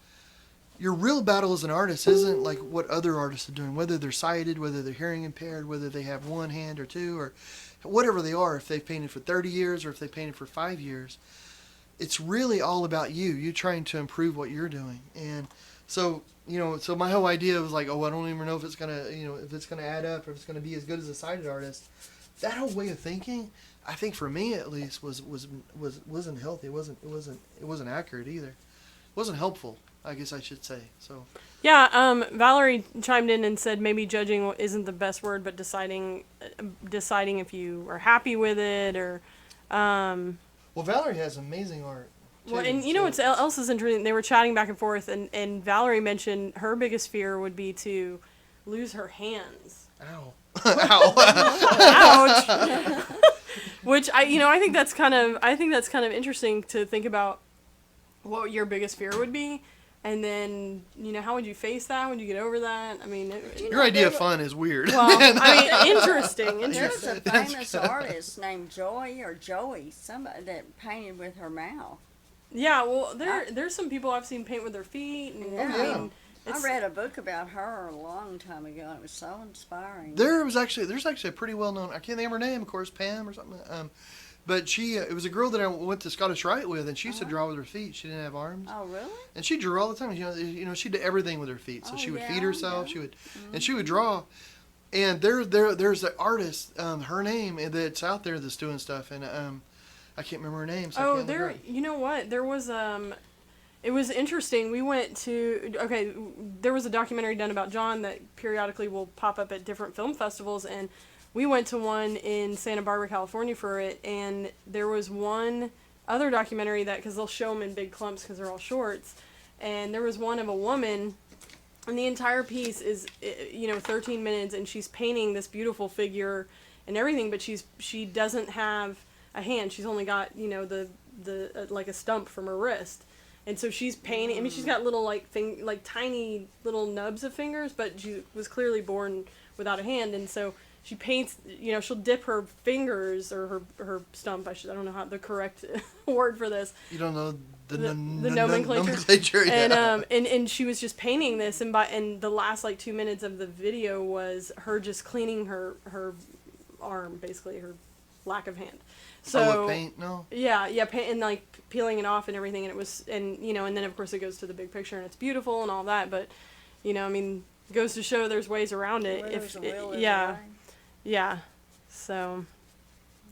Your real battle as an artist isn't like what other artists are doing, whether they're sighted, whether they're hearing impaired, whether they have one hand or two, or whatever they are, if they've painted for 30 years or if they've painted for 5 years. It's really all about you trying to improve what you're doing. And so my whole idea was like, oh, I don't even know if it's gonna, if it's gonna add up or if it's gonna be as good as a sighted artist. That whole way of thinking, I think for me at least, wasn't healthy. It wasn't accurate either. It wasn't helpful, I guess I should say. So. Yeah, Valerie chimed in and said maybe judging isn't the best word, but deciding if you are happy with it or. Well, Valerie has amazing art. Well, and what else is interesting? They were chatting back and forth, and Valerie mentioned her biggest fear would be to lose her hands. Ow! Ow! Ouch! Which I think that's kind of interesting to think about what your biggest fear would be, and then how would you face that? How would you get over that? I mean, your idea of fun is weird. Well, I mean, interesting. There's a famous artist named Joey, somebody that painted with her mouth. Yeah, well, there's some people I've seen paint with their feet. And, yeah. I read a book about her a long time ago, and it was so inspiring. There's actually a pretty well-known, I can't think of her name, of course, Pam or something. But it was a girl that I went to Scottish Rite with, and she used to draw with her feet. She didn't have arms. Oh, really? And she drew all the time. She did everything with her feet. So she would feed herself. Yeah. She would, and she would draw. And there's an artist, her name that's out there that's doing stuff, and I can't remember her name. So I can't look her up. You know what? There was it was interesting. We went to there was a documentary done about John that periodically will pop up at different film festivals, and we went to one in Santa Barbara, California for it, and there was one other documentary that, because they'll show them in big clumps because they're all shorts, and there was one of a woman, and the entire piece is 13 minutes, and she's painting this beautiful figure and everything, but she doesn't have a hand. She's only got the like a stump from her wrist, and so she's painting. I mean, she's got little like tiny little nubs of fingers, but she was clearly born without a hand, and so she paints. She'll dip her fingers or her stump. I don't know how the correct word for this. You don't know the nomenclature. Yeah. And she was just painting this, and the last 2 minutes of the video was her just cleaning her arm, basically her lack of hand. So paint? No. Yeah, paint and peeling it off and everything, and it was, and then of course it goes to the big picture and it's beautiful and all that, but I mean, it goes to show there's ways around it. Yeah. So,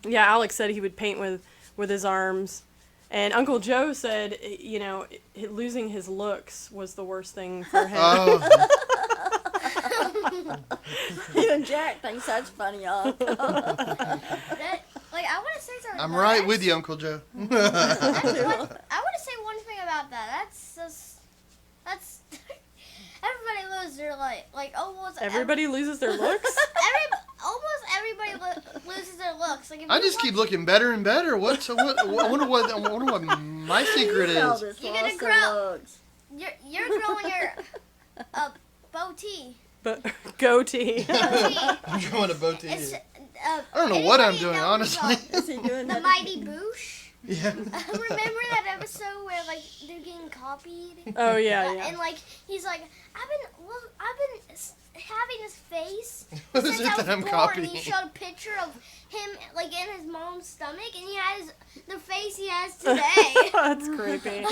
yeah, Alex said he would paint with his arms. And Uncle Joe said, losing his looks was the worst thing for him. Oh. Even Jack thinks that's funny, y'all. I want to say something. I'm right with you, Uncle Joe. I want to say one thing about that. That's everybody loses their almost. Everybody loses their looks? Almost everybody loses their looks. I just keep looking better and better. I wonder what my secret is. You're gonna grow. You're growing your goatee. Goatee. I'm growing a goatee. I don't know what I'm doing, honestly. Is he doing the Mighty Boosh? Yeah. Remember that episode where they're getting copied? Oh yeah. And he's like, I've been having his face What since is it I was that I'm born. copying? And he showed a picture of him in his mom's stomach, and he has the face he has today. That's creepy.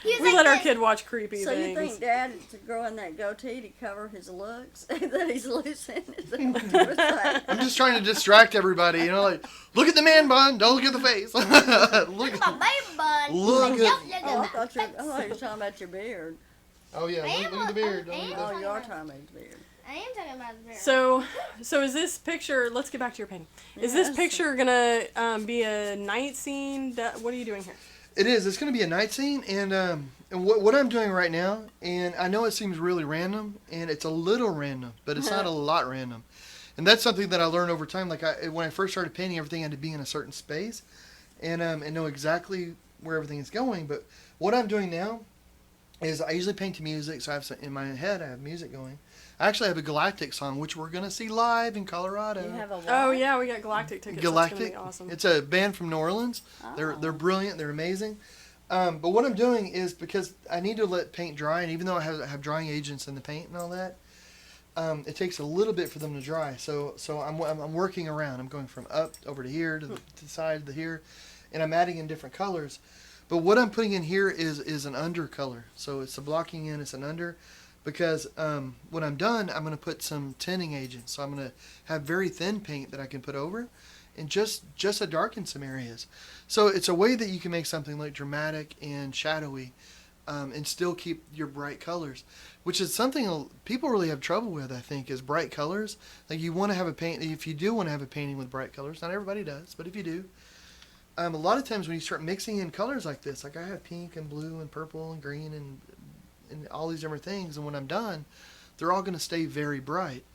He was We let our kid watch creepy So things. you think Dad's growing that goatee to cover his looks that he's losing? Is that what you were saying? I'm just trying to distract everybody. Look at the man bun. Don't look at the face. Look at my baby bun. Look at. Oh, I thought you were talking about your beard. Oh yeah. Look at the beard. Don't look at Oh, the- you are talking about his beard. I am talking about the beard. So is this picture? Let's get back to your painting. Is this Yes. picture gonna be a night scene? What are you doing here? It is. It's going to be a night scene, and what I'm doing right now, and I know it seems really random, and it's a little random, but it's not a lot random, and that's something that I learned over time. When I first started painting, everything had to be in a certain space, and know exactly where everything is going. But what I'm doing now is I usually paint to music, so I have in my head I have music going. I actually have a Galactic song, which we're going to see live in Colorado. You have a Oh what? yeah, we got Galactic tickets. Galactic. That's gonna be awesome. It's a band from New Orleans. Oh. They're brilliant. They're amazing. But what I'm doing is, because I need to let paint dry, and even though I have drying agents in the paint and all that, it takes a little bit for them to dry. So I'm working around. I'm going from up over to here to the side to here, and I'm adding in different colors. But what I'm putting in here is an under color. So it's the blocking in. It's an under. Because when I'm done, I'm going to put some tinting agents. So I'm going to have very thin paint that I can put over, and just to darken some areas. So it's a way that you can make something look dramatic and shadowy, and still keep your bright colors, which is something people really have trouble with, I think, is bright colors. You want to have if you do want to have a painting with bright colors, not everybody does, but if you do, a lot of times when you start mixing in colors like this, I have pink and blue and purple and green and all these different things, and when I'm done, they're all going to stay very bright.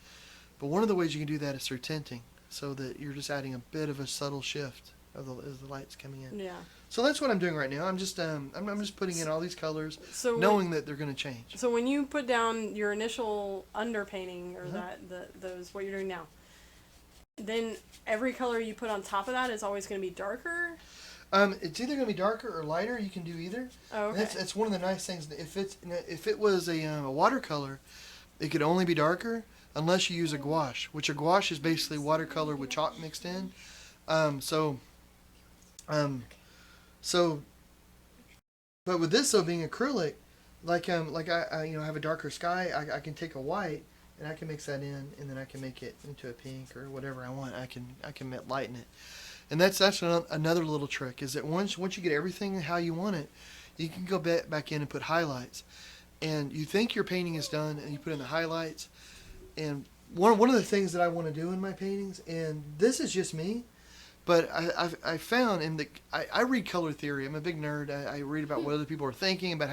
But one of the ways you can do that is through tinting, so that you're just adding a bit of a subtle shift as the light's coming in. Yeah. So that's what I'm doing right now. I'm just putting in all these colors, So knowing that they're going to change. So when you put down your initial underpainting, or those what you're doing now, then every color you put on top of that is always going to be darker. It's either going to be darker or lighter. You can do either. Oh, okay. That's one of the nice things. If it was a watercolor, it could only be darker unless you use a gouache, which a gouache is basically watercolor with chalk mixed in. So So, but with this though being acrylic, like I have a darker sky, I can take a white and I can mix that in, and then I can make it into a pink or whatever I want. I can lighten it, and that's another little trick is that once you get everything how you want it, you can go back in and put highlights, and you think your painting is done, and you put in the highlights, and one of the things that I want to do in my paintings, and this is just me, but I found I read color theory. I'm a big nerd. I read about what other people are thinking about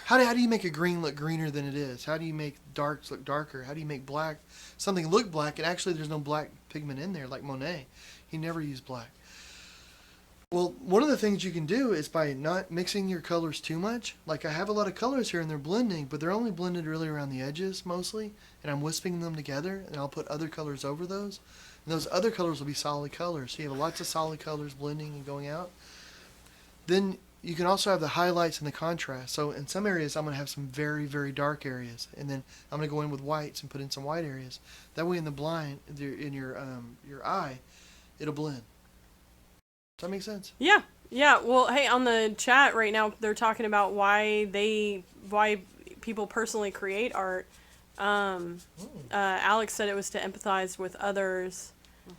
how do you make a green look greener than it is? How do you make darks look darker? How do you make something look black and actually there's no black pigment in there like Monet? He never used black. Well, one of the things you can do is by not mixing your colors too much. Like I have a lot of colors here and they're blending, but they're only blended really around the edges mostly, and I'm wisping them together, and I'll put other colors over those. And those other colors will be solid colors. So you have lots of solid colors blending and going out. Then you can also have the highlights and the contrast. So in some areas, I'm going to have some very, very dark areas. And then I'm going to go in with whites and put in some white areas. That way in the blind, in your eye, it'll blend. Does that make sense? Yeah. Yeah. Well, hey, on the chat right now, they're talking about why people personally create art. Alex said it was to empathize with others,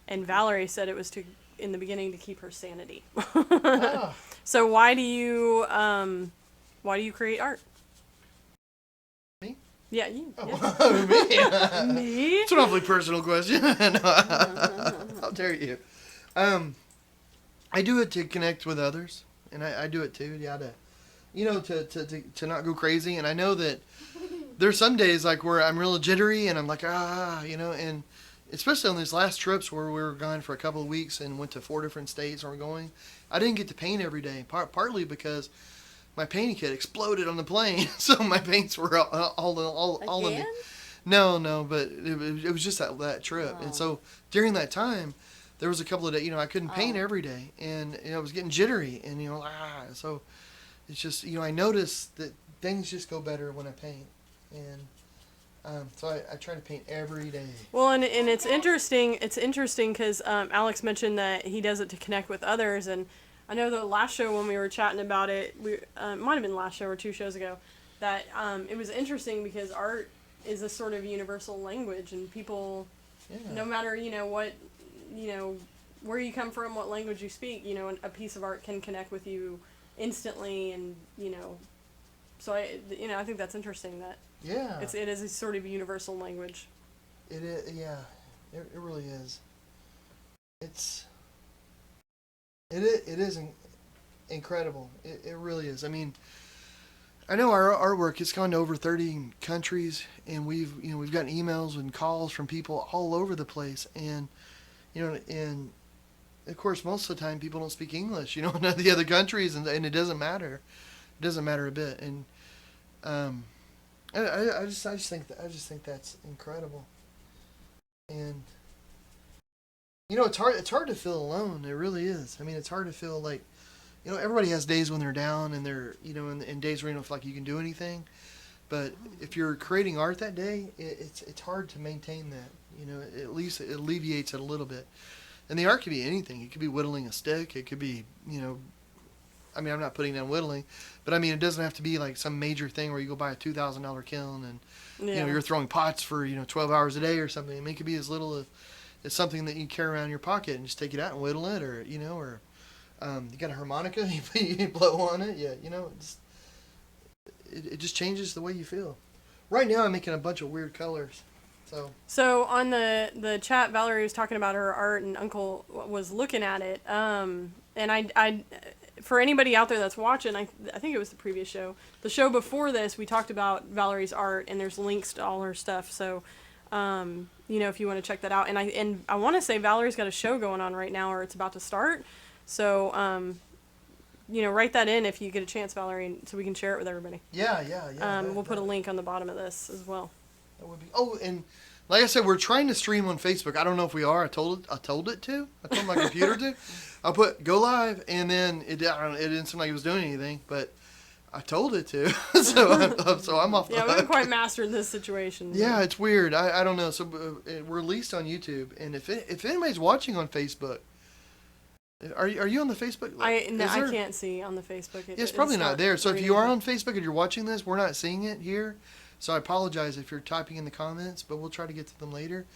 and Valerie said it was in the beginning to keep her sanity. Ah. So why do you create art? Me? Yeah, you. Oh, Yeah. me? Me? It's an awfully personal question. How dare you? I do it to connect with others, and I do it too. Yeah, to not go crazy. And I know that there's some days like where I'm real jittery, and I'm like and especially on these last trips where we were gone for a couple of weeks and went to 4 different states and we're going, I didn't get to paint every day, partly because my painting kit exploded on the plane, so my paints were all in Again? No, but it was just that trip. Oh. And so during that time, there was a couple of days, I couldn't paint every day, and I was getting jittery, and so it's just I noticed that things just go better when I paint, and so I try to paint every day. Well, and it's interesting. It's interesting because Alex mentioned that he does it to connect with others, and I know the last show when we were chatting about it, it might have been last show or 2 shows ago, that it was interesting because art is a sort of universal language, and people, no matter what, where you come from, what language you speak, a piece of art can connect with you instantly, and so I think that's interesting that. Yeah. It is a sort of universal language. It is, yeah. It really is. It is incredible. It really is. I mean, I know our artwork, it's gone to over 30 countries, and we've gotten emails and calls from people all over the place, and and of course most of the time people don't speak English, in the other countries, and it doesn't matter. It doesn't matter a bit. And I just think that's incredible. And it's hard to feel alone. It really is. I mean, it's hard to feel like everybody has days when they're down, and they're and days where you don't feel like you can do anything. But if you're creating art that day, it's hard to maintain that. At least it alleviates it a little bit. And the art could be anything. It could be whittling a stick. It could be I mean, I'm not putting down whittling, but I mean, it doesn't have to be like some major thing where you go buy a $2,000 kiln and you're throwing pots for 12 hours a day or something. I mean, it could be as little as something that you carry around in your pocket and just take it out and whittle it, or you got a harmonica, you blow on it, it just changes the way you feel. Right now, I'm making a bunch of weird colors. So on the chat, Valerie was talking about her art, and Uncle was looking at it. And I for anybody out there that's watching, I think it was the previous show. The show before this, we talked about Valerie's art, and there's links to all her stuff. So, if you want to check that out. And I want to say Valerie's got a show going on right now, or it's about to start. So, write that in if you get a chance, Valerie, so we can share it with everybody. Yeah. We'll put a link on the bottom of this as well. That would be. Oh, and like I said, we're trying to stream on Facebook. I don't know if we are. I told it to. I told my computer to. I put go live, and then it didn't seem like it was doing anything, but I told it to. so I'm off the hook. We haven't quite mastered this situation. Yeah, it's weird. I don't know. So we're released on YouTube, and if anybody's watching on Facebook, Are you on the Facebook? I Is there- can't see on the Facebook. It's probably not there. So if you reading. are on Facebook and you're watching this, we're not seeing it here. So I apologize if you're typing in the comments, but we'll try to get to them later,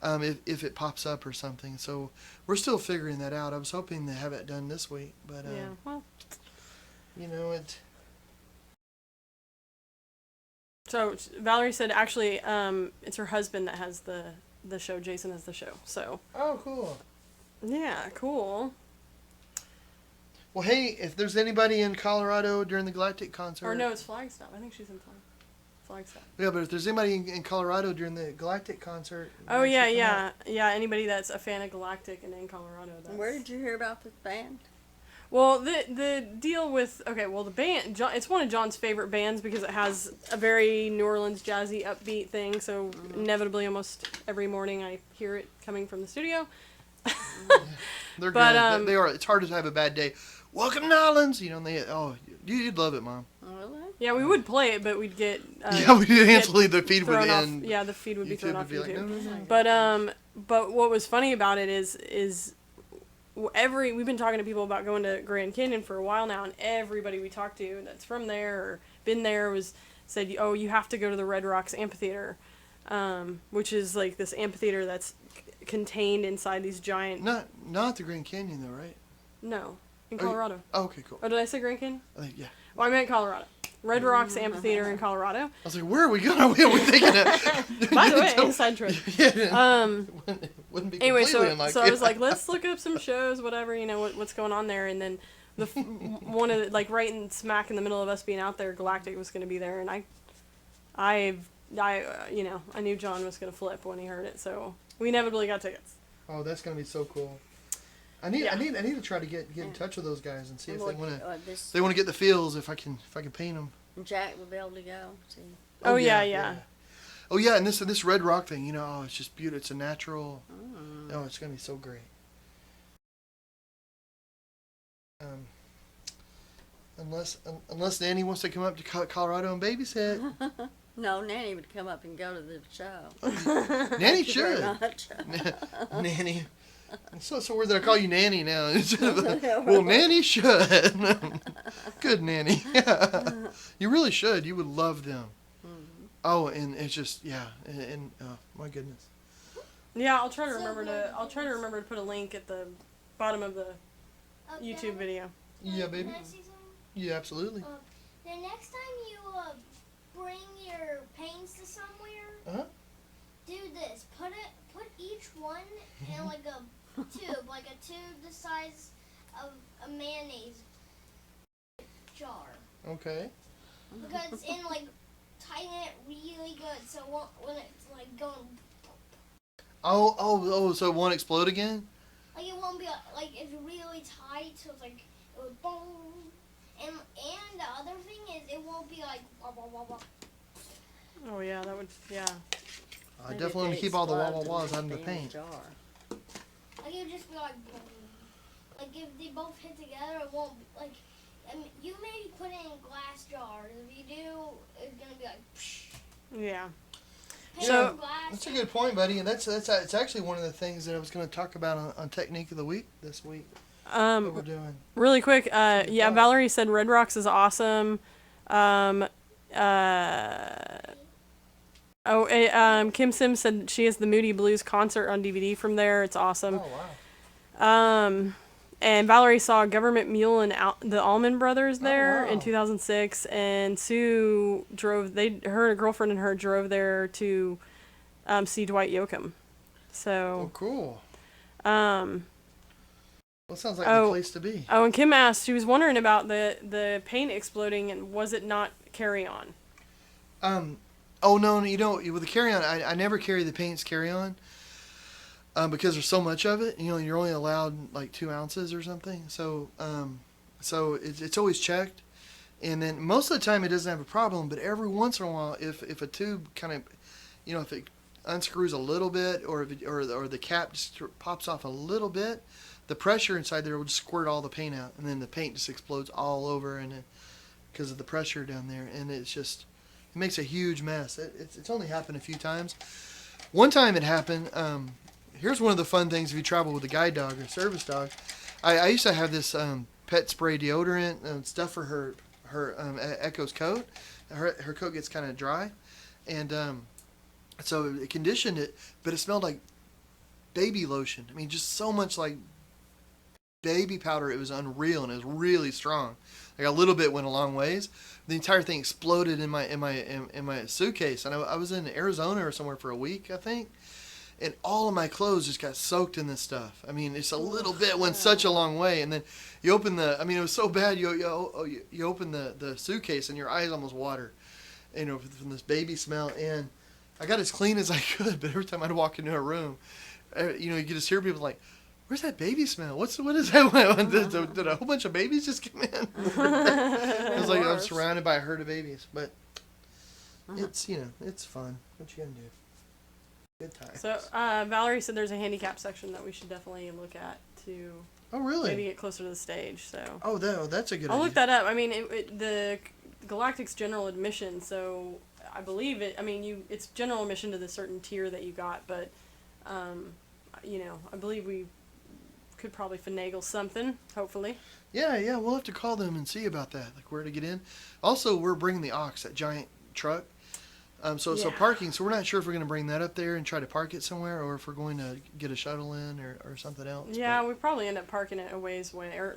if it pops up or something. So we're still figuring that out. I was hoping to have it done this week, but Yeah, well. you know it. So Valerie said actually, it's her husband that has the show. Jason has the show. So. Oh, cool. Yeah, cool. Well, hey, if there's anybody in Colorado during the Galactic concert, Or no, it's Flagstaff. I think she's in Flagstaff. yeah, but if there's anybody in Colorado during the Galactic concert, Oh they yeah, should come out. yeah. Anybody that's a fan of Galactic and in Colorado. That's... Where did you hear about this band? Well, the deal with the band. It's one of John's favorite bands because it has a very New Orleans jazzy upbeat thing. So inevitably, almost every morning, I hear it coming from the studio. They're But, good. They are. It's hard to have a bad day. Welcome to New Orleans. You know, and you'd love it, Mom. Really? Yeah, we would play it, but we'd get Yeah, we eventually the feed would thrown off. end. Yeah, the feed would be thrown off would be like, YouTube. no. But what was funny about it is we've been talking to people about going to Grand Canyon for a while now, and everybody we talked to that's from there or been there said, oh, you have to go to the Red Rocks Amphitheater, which is like this amphitheater that's contained inside these giant. Not the Grand Canyon though, right? No, in Colorado. Oh, okay, cool. Oh, did I say Grand Canyon? I think yeah. Well, I meant Colorado. Red Rocks Amphitheater in Colorado. I was like, where are we going? Are we thinking that? By the way, inside trip. Yeah. Wouldn't be Anyway, completely so unlike I was like, let's look up some shows, whatever, what's going on there, and then one of the, right in smack in the middle of us being out there, Galactic was going to be there, and I knew John was going to flip when he heard it, so we inevitably got tickets. Oh, that's gonna be so cool. I need to try to get in touch with those guys and see if they want to get the feels if I can paint them. Jack will be able to go. See. Oh yeah. Oh yeah, and this Red Rock thing, it's just beautiful. It's a natural. Oh, it's gonna be so great. Unless Nanny wants to come up to Colorado and babysit. No, Nanny would come up and go to the show. Nanny Thank you very should. much. Nanny. It's so weird that I call you Nanny now. Well, Nanny should. Good Nanny. You really should. You would love them. Oh, and it's just and my goodness. Yeah, I'll try to remember to put a link at the bottom of the YouTube video. Yeah, baby. Yeah, absolutely. The next time you bring your paints to somewhere, do this. Put each one in like a tube the size of a mayonnaise jar. Okay. Because tighten it really good so when it's going. Oh, so it won't explode again? Like it won't be it's really tight, so it's it would boom. And the other thing is it won't be wah, wah, wah, wah. Oh yeah, that would I definitely want to keep all the wah wah wahs out of the paint. It would just be boom. If they both hit together, it won't be you maybe put it in glass jars. If you do, it's gonna be psh. Yeah. So that's a good point, buddy, and that's it's actually one of the things that I was going to talk about on Technique of the Week this week. What we're doing. Really quick, Valerie said Red Rocks is awesome. Kim Sims said she has the Moody Blues concert on DVD from there. It's awesome. Oh wow. And Valerie saw Government Mule and the Allman Brothers there wow. in 2006, and Sue her girlfriend and her drove there to see Dwight Yoakam. So. Oh, cool. Well, it sounds like the place to be. Oh, and Kim asked, she was wondering about the paint exploding, and was it not carry-on? Oh, no, with the carry-on, I never carry the paints carry-on because there's so much of it. You're only allowed 2 ounces or something. So it's always checked. And then most of the time it doesn't have a problem, but every once in a while, if a tube kind of, if it unscrews a little bit or the cap just pops off a little bit, the pressure inside there will just squirt all the paint out, and then the paint just explodes all over, and because of the pressure down there, and it makes a huge mess. It's only happened a few times. One time it happened. Here's one of the fun things if you travel with a guide dog or service dog. I used to have this pet spray deodorant stuff for her Echo's coat. Her coat gets kind of dry, and so it conditioned it, but it smelled like baby lotion. I mean, just so much like baby powder. It was unreal, and it was really strong. Like a little bit went a long ways. The entire thing exploded in my suitcase, and I was in Arizona or somewhere for a week, I think. And all of my clothes just got soaked in this stuff. I mean, it's a little bit went such a long way. And then you open I mean, it was so bad. You open the suitcase and your eyes almost water, from this baby smell. And I got as clean as I could, but every time I'd walk into a room, you could just hear people like, "Where's that baby smell? What is that? Did a whole bunch of babies just come in?" It was like I'm surrounded by a herd of babies. But it's it's fun. What you gonna do? Good times. So Valerie said there's a handicap section that we should definitely look at to Oh, really? maybe get closer to the stage. So That's a good I'll idea. look that up. I mean, the Galactic's general admission, so I believe it. I mean, it's general admission to the certain tier that you got, but I believe we could probably finagle something. Hopefully. Yeah, we'll have to call them and see about that, like where to get in. Also, we're bringing the Ox, that giant truck. So parking. So we're not sure if we're going to bring that up there and try to park it somewhere, or if we're going to get a shuttle in or something else. Yeah, we probably end up parking it a ways away. Or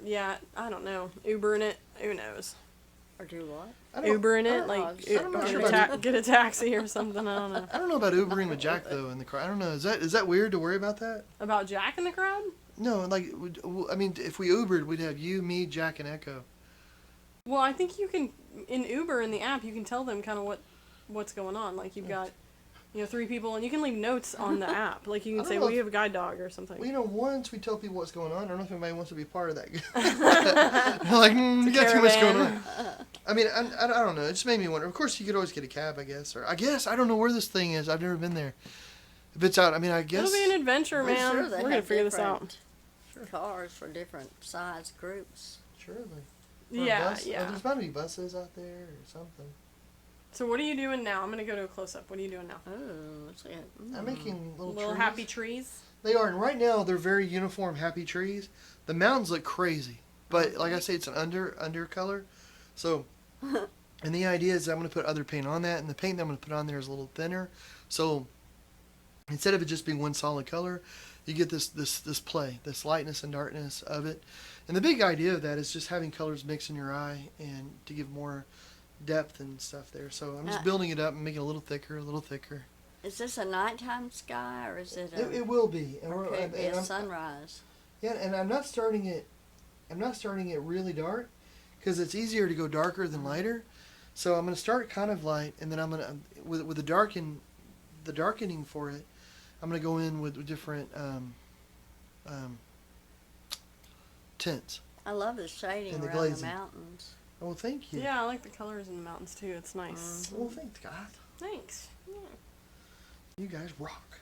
I don't know. Ubering it. Who knows? Or do what? Ubering it, I'm not sure about get a taxi or something. I don't know. I don't know about Ubering with Jack though in the car. I don't know. Is that weird to worry about that? About Jack in the crowd? No, I mean, if we Ubered, we'd have you, me, Jack, and Echo. Well, I think you can in Uber in the app. You can tell them kind of what's going on. Like you've got, 3 people, and you can leave notes on the app. Like you can say, we have a guide dog or something. Well, once we tell people what's going on, I don't know if anybody wants to be part of that. Like, you got too much going on. I mean, I don't know. It just made me wonder. Of course, you could always get a cab, I guess. Or I don't know where this thing is. I've never been there. If it's out, I mean, I guess. It'll be an adventure, man. Sure, We're going to figure this out. Cars for different size groups. Surely. Yeah. There's bound to be buses out there or something. So what are you doing now? I'm going to go to a close-up. What are you doing now? Oh, let's see. I'm making little trees. Happy trees? They are, and right now they're very uniform happy trees. The mountains look crazy, but like I say, it's an under color. So, and the idea is I'm going to put other paint on that, and the paint that I'm going to put on there is a little thinner. So instead of it just being one solid color, you get this play, this lightness and darkness of it. And the big idea of that is just having colors mix in your eye and to give more depth and stuff there. So I'm just building it up and making it a little thicker. Is this a nighttime sky or is it It will be. And or could it be a sunrise? Yeah, and I'm not starting it really dark because it's easier to go darker than lighter. So I'm going to start kind of light, and then I'm going to with the darkening for it, I'm going to go in with different tints. I love the shading And the around glazing. the mountains. Oh, thank you. Yeah, I like the colors in the mountains too. It's nice. Well, thanks, God. Thanks. Yeah. You guys rock.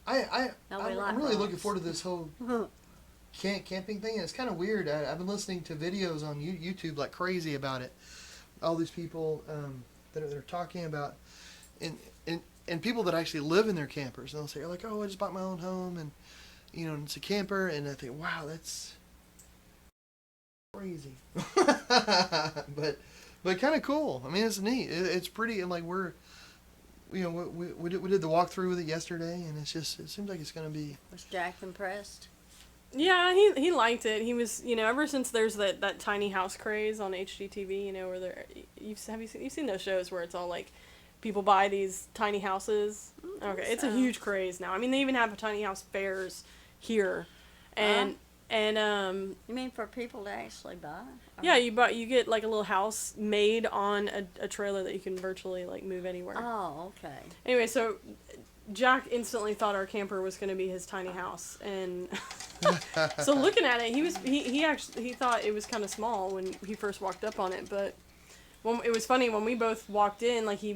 I'm like really looking rocks. forward to this whole camping thing. And it's kind of weird. I've been listening to videos on YouTube like crazy about it. All these people that are talking about, and people that actually live in their campers. And they'll say, like, oh, I just bought my own home, and and it's a camper. And I think, wow, that's crazy. but kind of cool. I mean, it's neat. It's pretty, and like we did the walkthrough with it yesterday, and it seems like it's gonna be. Was Jack impressed? Yeah, he liked it. He was, ever since there's that tiny house craze on HGTV, where you've seen those shows where it's all like people buy these tiny houses. Okay, it's a huge craze now. I mean, they even have tiny house fairs here, and you mean for people to actually buy? Yeah, you get like a little house made on a trailer that you can virtually like move anywhere. Oh, okay. Anyway, so Jack instantly thought our camper was going to be his tiny house, and so looking at it, he thought it was kind of small when he first walked up on it, but it was funny when we both walked in, like he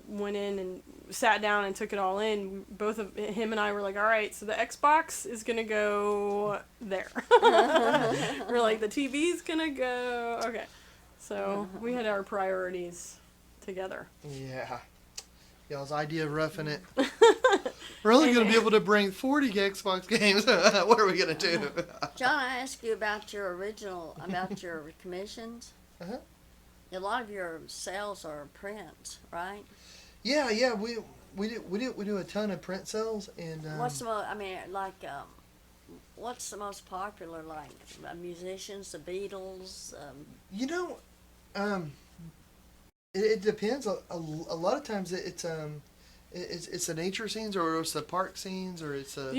went in and sat down and took it all in. Both of him and I were like, all right, so the Xbox is gonna go there. We're like, the TV's gonna go okay. So we had our priorities together. Yeah. Y'all's idea of roughing it. We're only going to be able to bring 40 Xbox games. What are we going to do? John, I asked you about your commissions. Uh-huh. A lot of your sales are prints, right? Yeah. We do a ton of print sales, and What's the what's the most popular? Like musicians, the Beatles. It depends. A lot of times it's the nature scenes, or it's the park scenes, or it's I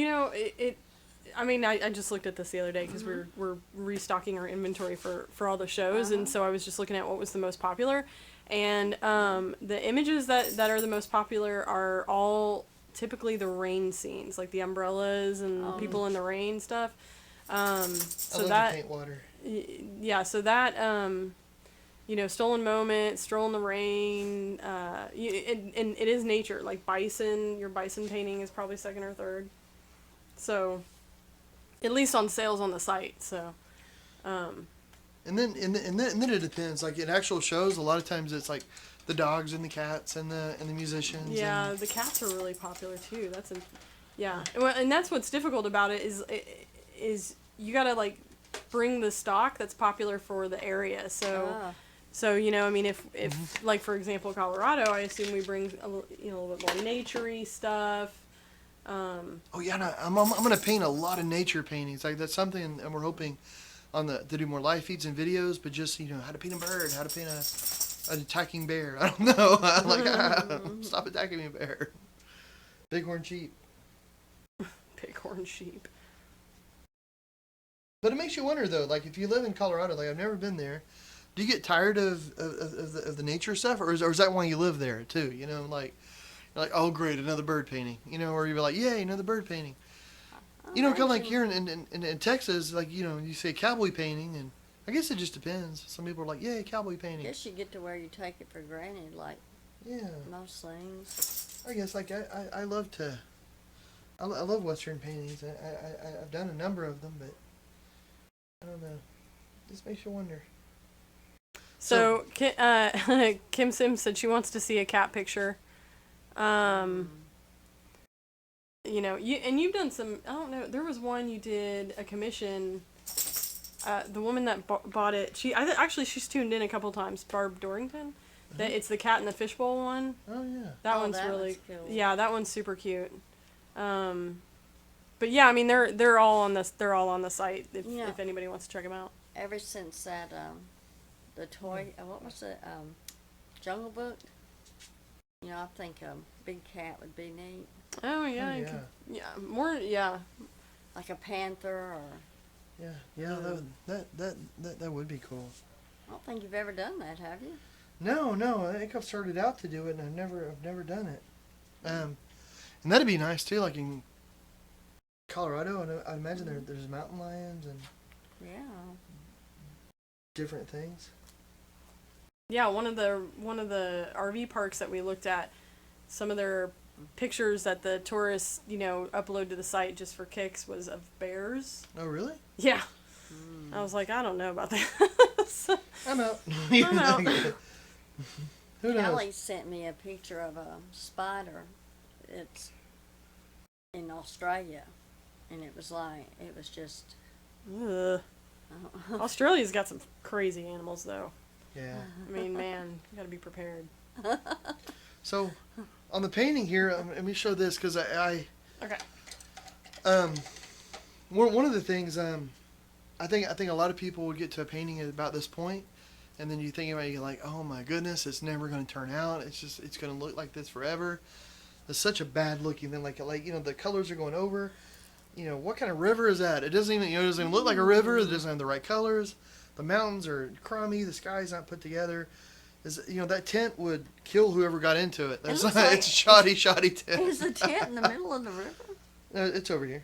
just looked at this the other day because we're restocking our inventory for all the shows, and so I was just looking at what was the most popular, and the images that are the most popular are all typically the rain scenes, like the umbrellas and people in the rain stuff. I love to paint water. Yeah, so that stolen moment, stroll in the rain, and it is nature, like bison. Your bison painting is probably second or third. So, at least on sales on the site. So, and then it depends. Like in actual shows, a lot of times it's like the dogs and the cats and the musicians. Yeah, the cats are really popular too. Well, and that's what's difficult about it is you gotta like bring the stock that's popular for the area. So. So, if like, for example, Colorado, I assume we bring a little bit more nature-y stuff. I'm going to paint a lot of nature paintings. Like, that's something, and we're hoping to do more live feeds and videos, but just, how to paint a bird, how to paint an attacking bear. I don't know. I'm like, stop attacking me, bear. Bighorn sheep. Bighorn sheep. But it makes you wonder, though, like, if you live in Colorado, like, I've never been there, do you get tired of the nature stuff, or is that why you live there too? Like you're like, oh great, another bird painting. Or you're like, yay, another bird painting. Kind of like here in Texas, like you say cowboy painting, and I guess it just depends. Some people are like, yay, cowboy painting. I guess you get to where you take it for granted, like most things. I guess like I love Western paintings. I've done a number of them, but I don't know. It just makes you wonder. So Kim Sims said she wants to see a cat picture. You've done some. I don't know. There was one you did a commission. The woman that bought it. She's tuned in a couple times. Barb Dorrington. That it's the cat in the fishbowl one. Oh yeah. That one's that really cool. Yeah, that one's super cute. But yeah, they're all on this. They're all on the site if anybody wants to check them out. Ever since that the toy, what was it, Jungle Book? I think a big cat would be neat. Oh yeah, Like a panther or. Yeah, that would be cool. I don't think you've ever done that, have you? No. I think I've started out to do it, and I've never done it. And that'd be nice too, like in Colorado. And I imagine there's mountain lions and different things. Yeah, one of the RV parks that we looked at, some of their pictures that the tourists, upload to the site just for kicks was of bears. Oh, really? Yeah. I was like, I don't know about that. I'm out. I'm out. Who knows? Kelly sent me a picture of a spider. It's in Australia, and it was just. Ugh. Australia's got some crazy animals, though. Yeah. Man, you gotta be prepared. So, on the painting here, let me show this because I Okay. One of the things I think a lot of people would get to a painting at about this point, and then you think about it, you're like, oh my goodness, it's never going to turn out. It's going to look like this forever. It's such a bad looking thing. Like the colors are going over. What kind of river is that? It doesn't even look like a river. It doesn't have the right colors. The mountains are crummy. The sky's not put together. That tent would kill whoever got into it. It's a shoddy tent. Is the tent in the middle of the river? No, it's over here.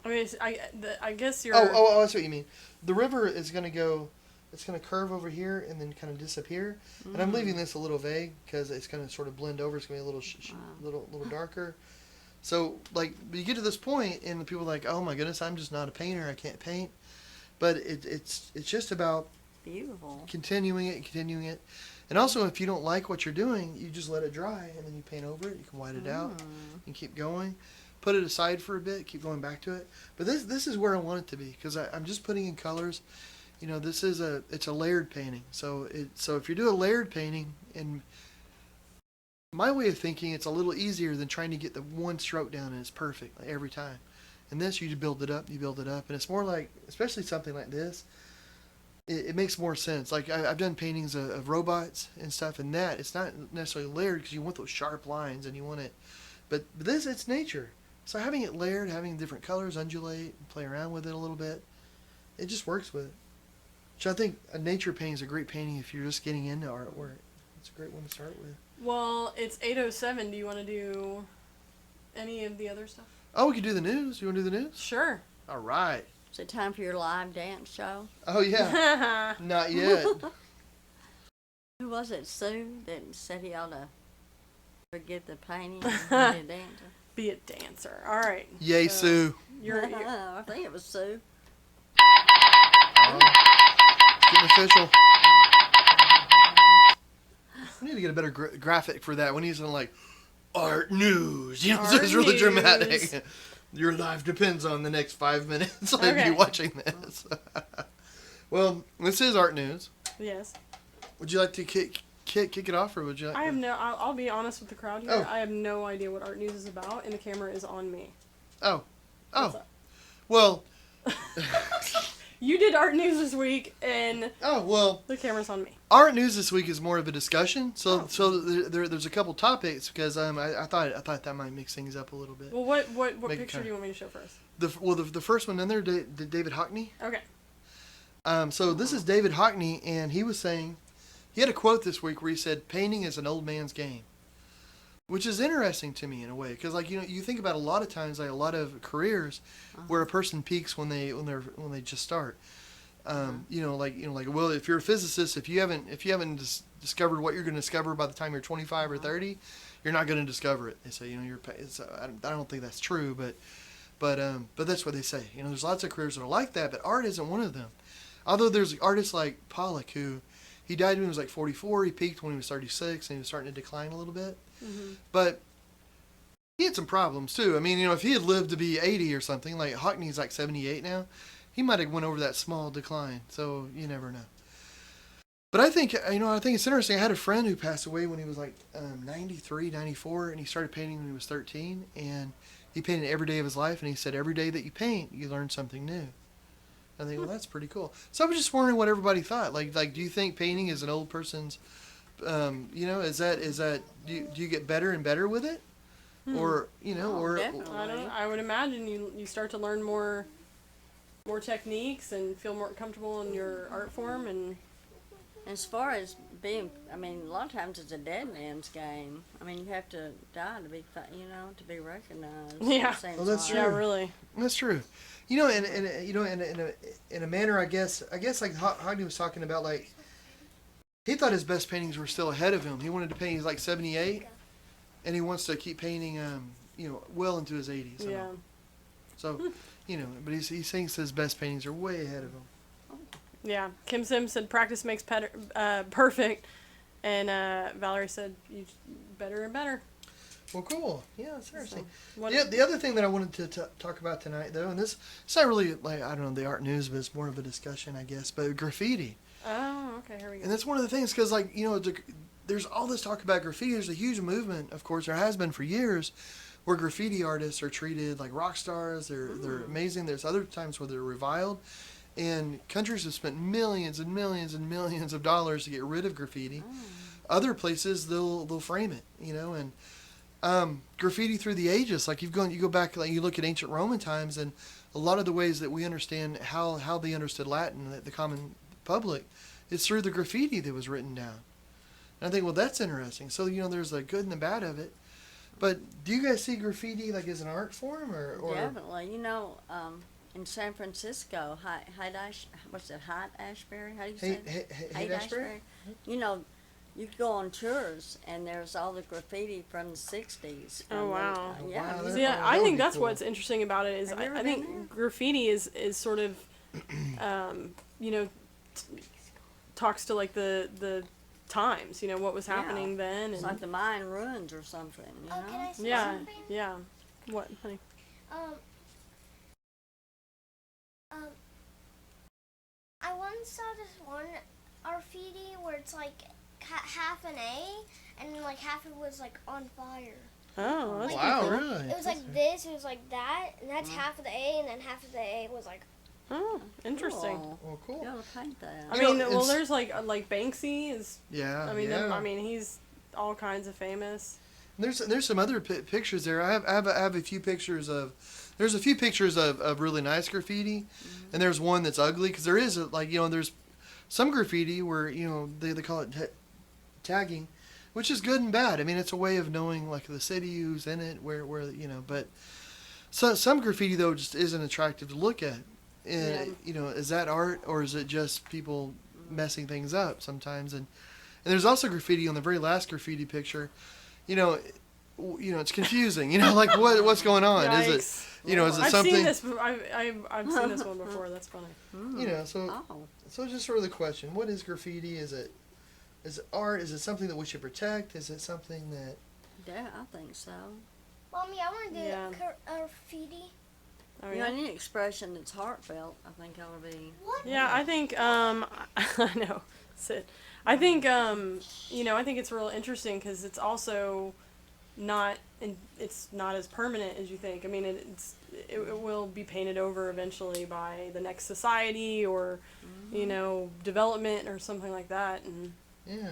I guess you're. Oh, I see what you mean. The river is going to go. It's going to curve over here and then kind of disappear. And I'm leaving this a little vague because it's going to sort of blend over. It's going to be a little darker. So, you get to this point, and people are like, oh my goodness, I'm just not a painter. I can't paint. But it's just about beautiful continuing it. And also, if you don't like what you're doing, you just let it dry, and then you paint over it. You can white it out and keep going. Put it aside for a bit, keep going back to it. But this is where I want it to be, because I'm just putting in colors. You know, it's a layered painting. So if you do a layered painting, in my way of thinking, it's a little easier than trying to get the one stroke down and it's perfect every time. And this, you build it up, and it's more like, especially something like this, it makes more sense. Like I've done paintings of robots and stuff, and that it's not necessarily layered because you want those sharp lines and you want it, but this, it's nature. So having it layered, having different colors undulate, play around with it a little bit, it just works with it. So I think a nature painting is a great painting if you're just getting into artwork. It's a great one to start with. Well, it's 8:07. Do you want to do any of the other stuff? Oh, we could do the news. You want to do the news? Sure. All right. Is it time for your live dance show? Oh yeah. Not yet. Who was it, Sue, that said he ought to forget the painting and be a dancer? Be a dancer. All right. Yay, So, Sue. You're I think it was Sue. Getting official. We need to get a better graphic for that. We need something like art news. You know, Art it's really news. dramatic. Your life depends on the next 5 minutes of Okay. you watching this. Well, this is art news. Yes. Would you like to kick it off, or would you like I have to... no. I'll be honest with the crowd here. Oh. I have no idea what art news is about, and the camera is on me. Oh. What's Oh. up? Well. You did art news this week, and Oh, well. the camera's on me. Art news this week is more of a discussion. So Oh. so there's a couple topics because I thought that might mix things up a little bit. Well, what Make it picture kinda- do you want me to show first? The first one in there, David Hockney. Okay. So this is David Hockney, and he was saying, he had a quote this week where he said, "Painting is an old man's game," which is interesting to me in a way, because like you think about a lot of times, like a lot of careers where a person peaks when they just start. Well, if you're a physicist, if you haven't discovered what you're going to discover by the time you're 25 or 30, you're not going to discover it. They say, I don't think that's true, but that's what they say. There's lots of careers that are like that, but art isn't one of them. Although there's artists like Pollock, who he died when he was like 44. He peaked when he was 36, and he was starting to decline a little bit. Mm-hmm. But he had some problems too. I mean, if he had lived to be 80 or something, like Hockney's like 78 now, he might have went over that small decline. So you never know. But I think it's interesting. I had a friend who passed away when he was like 93, 94, and he started painting when he was 13, and he painted every day of his life, and he said every day that you paint, you learn something new. I think, well, that's pretty cool. So I was just wondering what everybody thought. Like, do you think painting is an old person's, is that do you get better and better with it, or Definitely. I don't know. I would imagine you start to learn more techniques and feel more comfortable in your art form. And As far as being, a lot of times it's a dead man's game. You have to die to be, to be recognized. Yeah. At the same Well, that's time. yeah, Sure. really. That's true. In a manner, I guess like Hockney was talking about, like he thought his best paintings were still ahead of him. He wanted to paint. He's like 78, and he wants to keep painting. Well into his 80s. Yeah. So, but he thinks his best paintings are way ahead of him. Yeah. Kim Sims said practice makes perfect, and Valerie said you better and better. Well, cool. Yeah, that's interesting. What- Yeah, the other thing that I wanted to talk about tonight, though, and it's not really like, I don't know, the art news, but it's more of a discussion, I guess, but graffiti. Oh, okay. Here we go. And that's one of the things, because, like, there's all this talk about graffiti. There's a huge movement, of course, there has been for years, where graffiti artists are treated like rock stars. They're amazing. There's other times where they're reviled. And countries have spent millions and millions and millions of dollars to get rid of graffiti. Other places, they'll frame it, and graffiti through the ages, like you go back, like you look at ancient Roman times, and a lot of the ways that we understand how they understood Latin, the common public, is through the graffiti that was written down. And I think, well, that's interesting. So there's the good and the bad of it. But do you guys see graffiti like as an art form, or? Definitely. In San Francisco, what's it, Haight-Ashbury? How do you say it? Haight-Ashbury? You go on tours, and there's all the graffiti from the 60s. Oh, wow. Yeah. Wow, you- that- Yeah, that I would think be that's cool. what's interesting about it is Have you ever I been think graffiti is sort of, talks to like the times, you know, what was happening then. It's And like the Mayan ruins or something, you Oh, know? can I say yeah, something? yeah. What, honey? Um, I once saw this one graffiti where it's like half an A, and then like half it was like on fire. Oh, that's Wow, pretty cool. really? It was like this, it was like that, and that's half of the A, and then half of the A was like. Oh, interesting. Cool. Well, cool. You ought to paint that. I You know, mean, well, it's- there's like Banksy is. Yeah. I mean, yeah. I mean, he's all kinds of famous. There's some other pictures there. I have a few pictures of. There's a few pictures of really nice graffiti, and there's one that's ugly because there is there's some graffiti where they call it tagging, which is good and bad. I mean, it's a way of knowing like the city who's in it, where but some graffiti though just isn't attractive to look at. And is that art or is it just people messing things up sometimes? And there's also graffiti on the very last graffiti picture. It's confusing. Like what's going on? Yikes. Is it I've something? seen this. I've seen this one before. That's funny. So just sort of the question: what is graffiti? Is it art? Is it something that we should protect? Is it something that? Yeah, I think so. Mommy, I want to do Yeah. graffiti. Oh, You yeah. know, any expression that's heartfelt, I think ought to be. What? Yeah, I think I know. Sit. I think I think it's real interesting because it's also it's not as permanent as you think. I mean, it will be painted over eventually by the next society or development or something like that. And Yeah.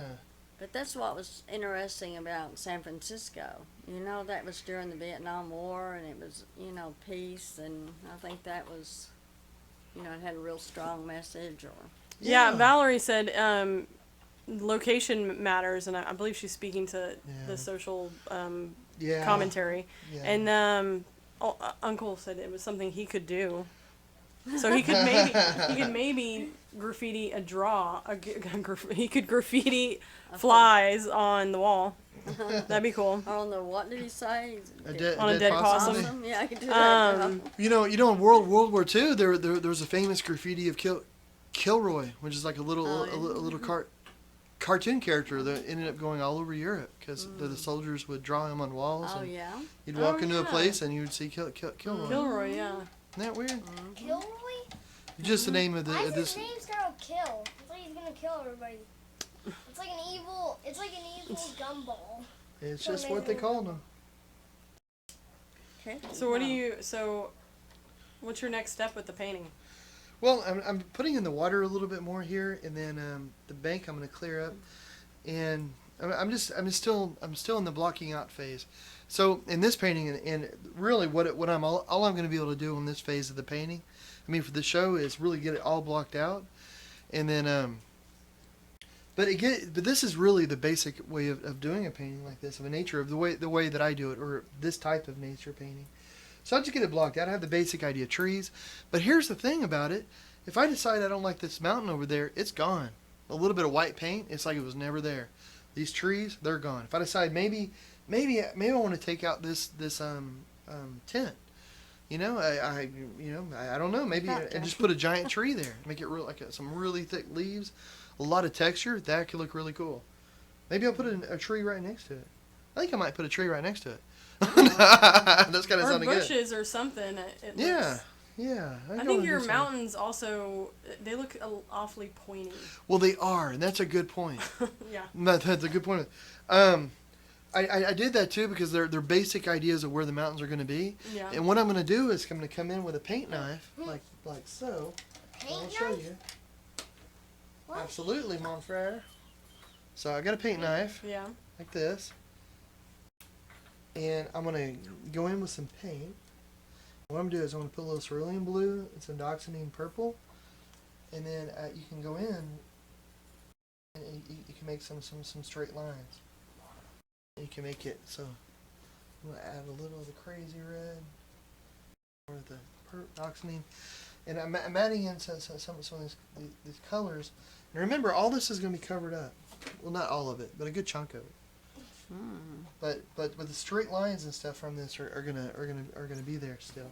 But that's what was interesting about San Francisco. That was during the Vietnam War, and it was, peace, and I think that was, it had a real strong message. yeah, Valerie said location matters, and I believe she's speaking to the social Yeah. commentary. Yeah. And Uncle said it was something he could do. So he could maybe graffiti a draw. He could graffiti flies on the wall. That'd be cool. Or on the, what did he say? On a dead possum. Possum? Yeah, I could do that. In World War II, there was a famous graffiti of Kilroy, which is like a little cartoon character that ended up going all over Europe because the soldiers would draw him on walls. Oh, and yeah? You'd walk into a yeah. place and you would see Kilroy. Kilroy, yeah. Isn't that weird? Kilroy? Just the name of Why is this. his name start with kill? It's like he's gonna kill everybody. It's like an evil gumball. It's just what they called him. Okay. So what's your next step with the painting? Well, I'm putting in the water a little bit more here, and then the bank I'm going to clear up, and I'm still in the blocking out phase. So in this painting, and really what all I'm going to be able to do in this phase of the painting, I mean for the show, is really get it all blocked out, and then but this is really the basic way of doing a painting like this, of a nature of the way that I do it, or this type of nature painting. So I just get it blocked out. I have the basic idea, trees. But here's the thing about it. If I decide I don't like this mountain over there, it's gone. A little bit of white paint, it's like it was never there. These trees, they're gone. If I decide maybe I want to take out this tent, I don't know. Maybe and just put a giant tree there, make it real some really thick leaves, a lot of texture. That could look really cool. Maybe I'll put a tree right next to it. I think I might put a tree right next to it. That's kind of Or sounding good. bushes or something. It Yeah, looks, yeah. I think your mountains also, they look awfully pointy. Well, they are, and that's a good point. Yeah. That's a good point. I did that too because they're basic ideas of where the mountains are going to be. Yeah. And what I'm going to do is I'm going to come in with a paint knife, like so. I'll Paint show knife? you. What? Absolutely, mon frere. So I got a paint knife Yeah. like this, and I'm going to go in with some paint. What I'm going to do is I'm going to put a little cerulean blue and some dioxazine purple, and then you can go in and you can make some straight lines. You can make it so. I'm going to add a little of the crazy red or the dioxazine, and I'm adding in some of these colors. And remember, all this is going to be covered up. Well, not all of it, but a good chunk of it. But the straight lines and stuff from this are gonna be there still.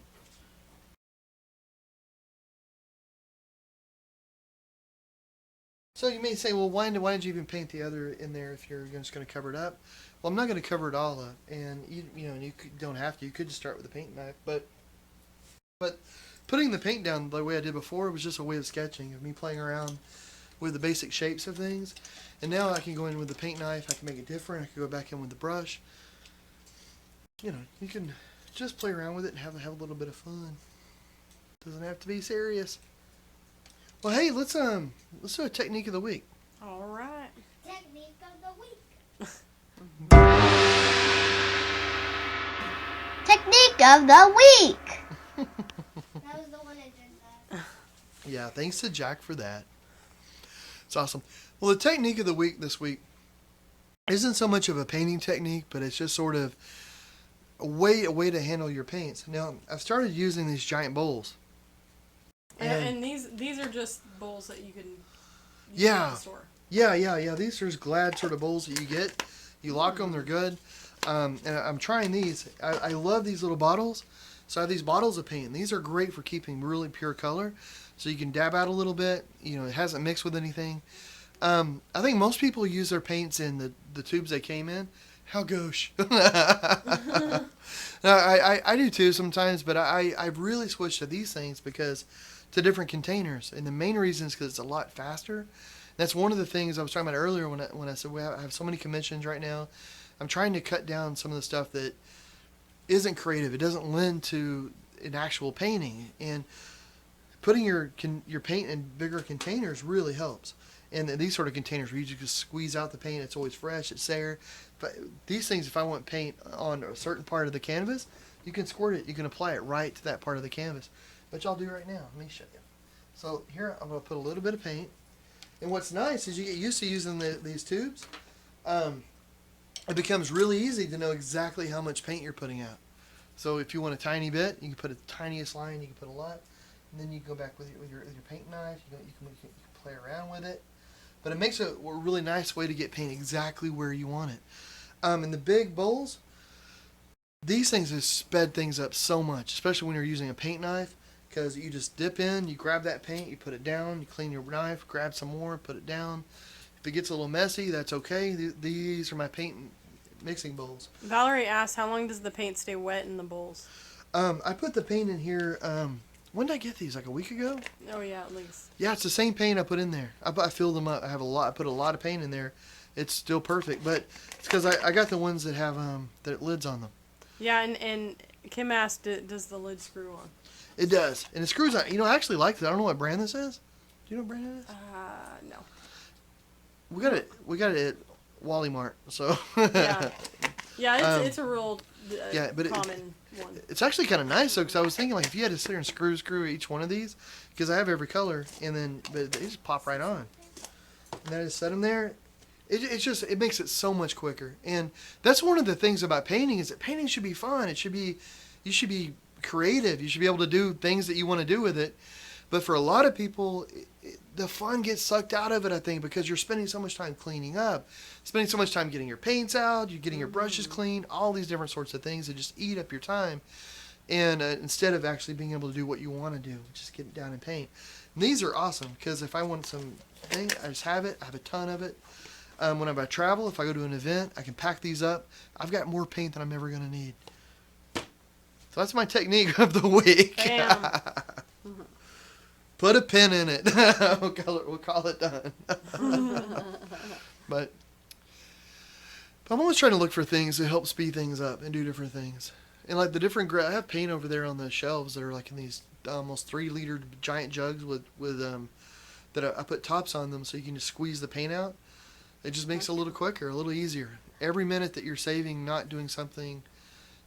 So you may say, well, why did you even paint the other in there if you're just going to cover it up? Well, I'm not going to cover it all up, and don't have to. You could just start with a paint knife, but putting the paint down the way I did before was just a way of sketching, of me playing around with the basic shapes of things. And now I can go in with the paint knife. I can make it different. I can go back in with the brush. You can just play around with it and have a little bit of fun. Doesn't have to be serious. Well, hey, let's do a technique of the week. All right. Technique of the week. Technique of the week. That was the one I did that. Yeah, thanks to Jack for that. It's awesome. Well, the technique of the week this week isn't so much of a painting technique, but it's just sort of a way to handle your paints. Now, I've started using these giant bowls. And these are just bowls that you can use Yeah. in the store. Yeah. These are just Glad sort of bowls that you get. You lock them, they're good. And I'm trying these. I love these little bottles. So I have these bottles of paint. These are great for keeping really pure color. So you can dab out a little bit. It hasn't mixed with anything. I think most people use their paints in the tubes they came in. How gauche. No, I do too sometimes, but I've really switched to these things because to different containers. And the main reason is because it's a lot faster. That's one of the things I was talking about earlier when I said I have so many commissions right now. I'm trying to cut down some of the stuff that isn't creative. It doesn't lend to an actual painting. And putting your paint in bigger containers really helps. And these sort of containers where you just squeeze out the paint, it's always fresh, it's there. But these things, if I want paint on a certain part of the canvas, you can squirt it. You can apply it right to that part of the canvas. Which I'll do right now. Let me show you. So here I'm going to put a little bit of paint. And what's nice is you get used to using these tubes. It becomes really easy to know exactly how much paint you're putting out. So if you want a tiny bit, you can put a tiniest line, you can put a lot. And then you go back with your paint knife. You can play around with it. But it makes a really nice way to get paint exactly where you want it. In the big bowls, these things have sped things up so much, especially when you're using a paint knife. Because you just dip in, you grab that paint, you put it down, you clean your knife, grab some more, put it down. If it gets a little messy, that's okay. These are my paint mixing bowls. Valerie asked, how long does the paint stay wet in the bowls? I put the paint in here, when did I get these? Like a week ago? Oh, yeah, at least. Yeah, it's the same paint I put in there. I filled them up. I put a lot of paint in there. It's still perfect, but it's because I got the ones that have the lids on them. Yeah, and Kim asked, does the lid screw on? It does, and it screws on. I actually like that. I don't know what brand this is. Do you know what brand it is? No. We got it at Wally Mart. So. Yeah, it's a real common one. It's actually kind of nice though, because I was thinking like if you had to sit there and screw each one of these, because I have every color, but they just pop right on. And then I just set them there. It makes it so much quicker, and that's one of the things about painting is that painting should be fun. You should be creative. You should be able to do things that you want to do with it. But for a lot of people, the fun gets sucked out of it, I think, because you're spending so much time cleaning up, spending so much time getting your paints out, you're getting your brushes clean, all these different sorts of things that just eat up your time. And instead of actually being able to do what you want to do, just get down and paint. And these are awesome because if I want some thing, I just have it. I have a ton of it. When I travel, if I go to an event, I can pack these up. I've got more paint than I'm ever going to need. So that's my technique of the week. Put a pin in it. We'll call it done. But I'm always trying to look for things that help speed things up and do different things. And like I have paint over there on the shelves that are like in these almost 3-liter giant jugs with that I put tops on them so you can just squeeze the paint out. It just makes it a little quicker, a little easier. Every minute that you're saving not doing something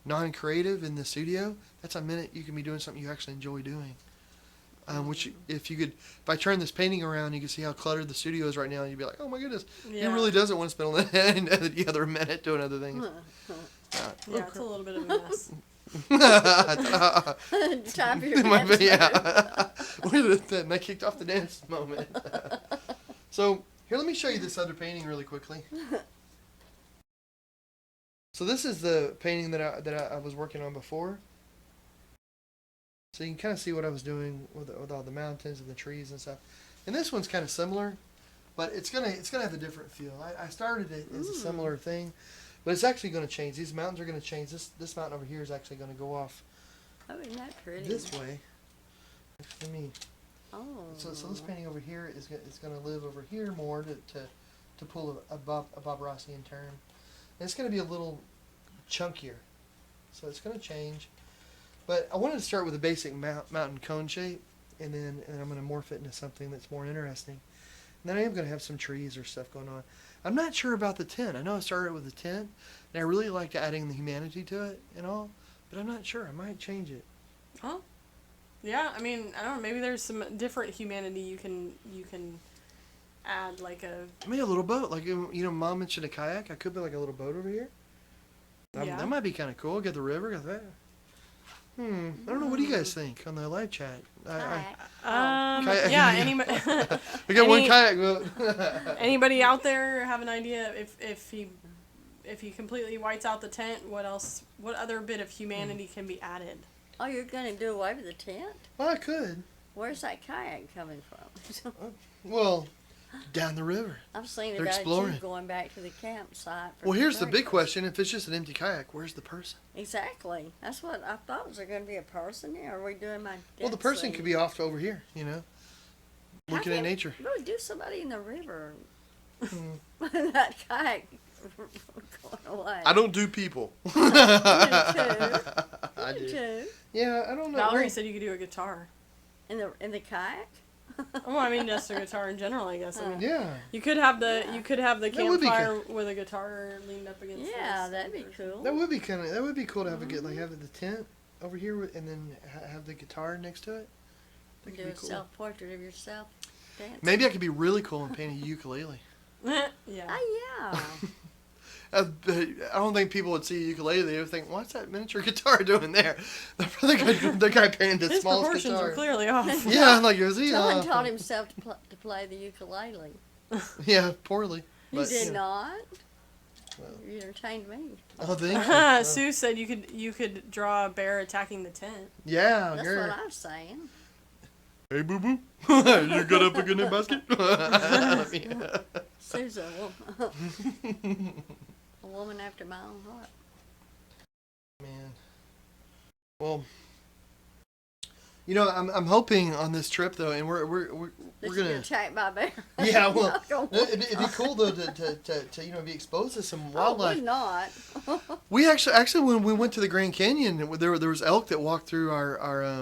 non-creative in the studio, that's a minute you can be doing something you actually enjoy doing. Which if I turn this painting around, you can see how cluttered the studio is right now, and you'd be like, oh my goodness, he really doesn't want to spend the other minute doing other things. It's a little bit of a mess. Time for your dance. Yeah. And I kicked off the dance moment. So here, let me show you this other painting really quickly. So this is the painting that I was working on before. So you can kind of see what I was doing with all the mountains and the trees and stuff. And this one's kind of similar. But it's gonna have a different feel. I started it as a similar thing, but it's actually gonna change. These mountains are gonna change. This mountain over here is actually gonna go off Oh, isn't that pretty? this way. Actually, me. Oh. So this painting over here is gonna live over here more to pull a Bob Rossian term. And it's gonna be a little chunkier, so it's gonna change. But I wanted to start with a basic mountain cone shape, and then I'm gonna morph it into something that's more interesting. And then I am gonna have some trees or stuff going on. I'm not sure about the tent. I know I started with the tent, and I really liked adding the humanity to it and all, but I'm not sure. I might change it. Oh. Yeah, I mean, I don't know, maybe there's some different humanity you can add, like a... Maybe a little boat. Like, Mom mentioned a kayak. I could be like a little boat over here. Yeah. That might be kind of cool. Get the river, got that. I don't know. What do you guys think on the live chat? Kayak. Kayak. Yeah, anybody... We got one kayak boat. Anybody out there have an idea if he completely whites out the tent, what other bit of humanity can be added? Oh, you're going to do away with the tent? Well, I could. Where's that kayak coming from? Well, down the river. I've seen They're about exploring. you going back to the campsite. For Well, here's the big breakfast. question. If it's just an empty kayak, where's the person? Exactly. That's what I thought. Was there going to be a person there? Or are we doing my Well, the person could be off over here, looking at nature. Really do somebody in the river. Hmm. That kayak going away. I don't do people. You I do do. too. Yeah, I don't know. Valerie said you could do a guitar. In the kayak? Oh, I mean, just a guitar in general, I guess. I mean, Yeah. you could have the That would be campfire with a guitar leaned up against. Yeah, this. that'd be cool. That would be cool to have have the tent over here and then have the guitar next to it. That Do could be a cool. self-portrait of yourself. Dancing. Maybe I could be really cool and paint a ukulele. Yeah. Oh, yeah. I don't think people would see a ukulele. They would think, "What's that miniature guitar doing there?" The guy painted the His smallest proportions guitar. were clearly off. Yeah, like is he? John taught himself to play the ukulele. Yeah, poorly. You But, did not. Well. You entertained me. Oh, thank you. Sue said you could draw a bear attacking the tent. Yeah, That's girl. what I'm saying. Hey, boo boo. You got up a good basket? Yeah. Sue's a woman after my own heart. Man. Well, I'm hoping on this trip though, and we're Did you gonna. get attacked by a bear? Yeah, well, Knock on it'd wood. be cool though to be exposed to some Oh, wildlife. we're not. We actually when we went to the Grand Canyon, there was elk that walked through our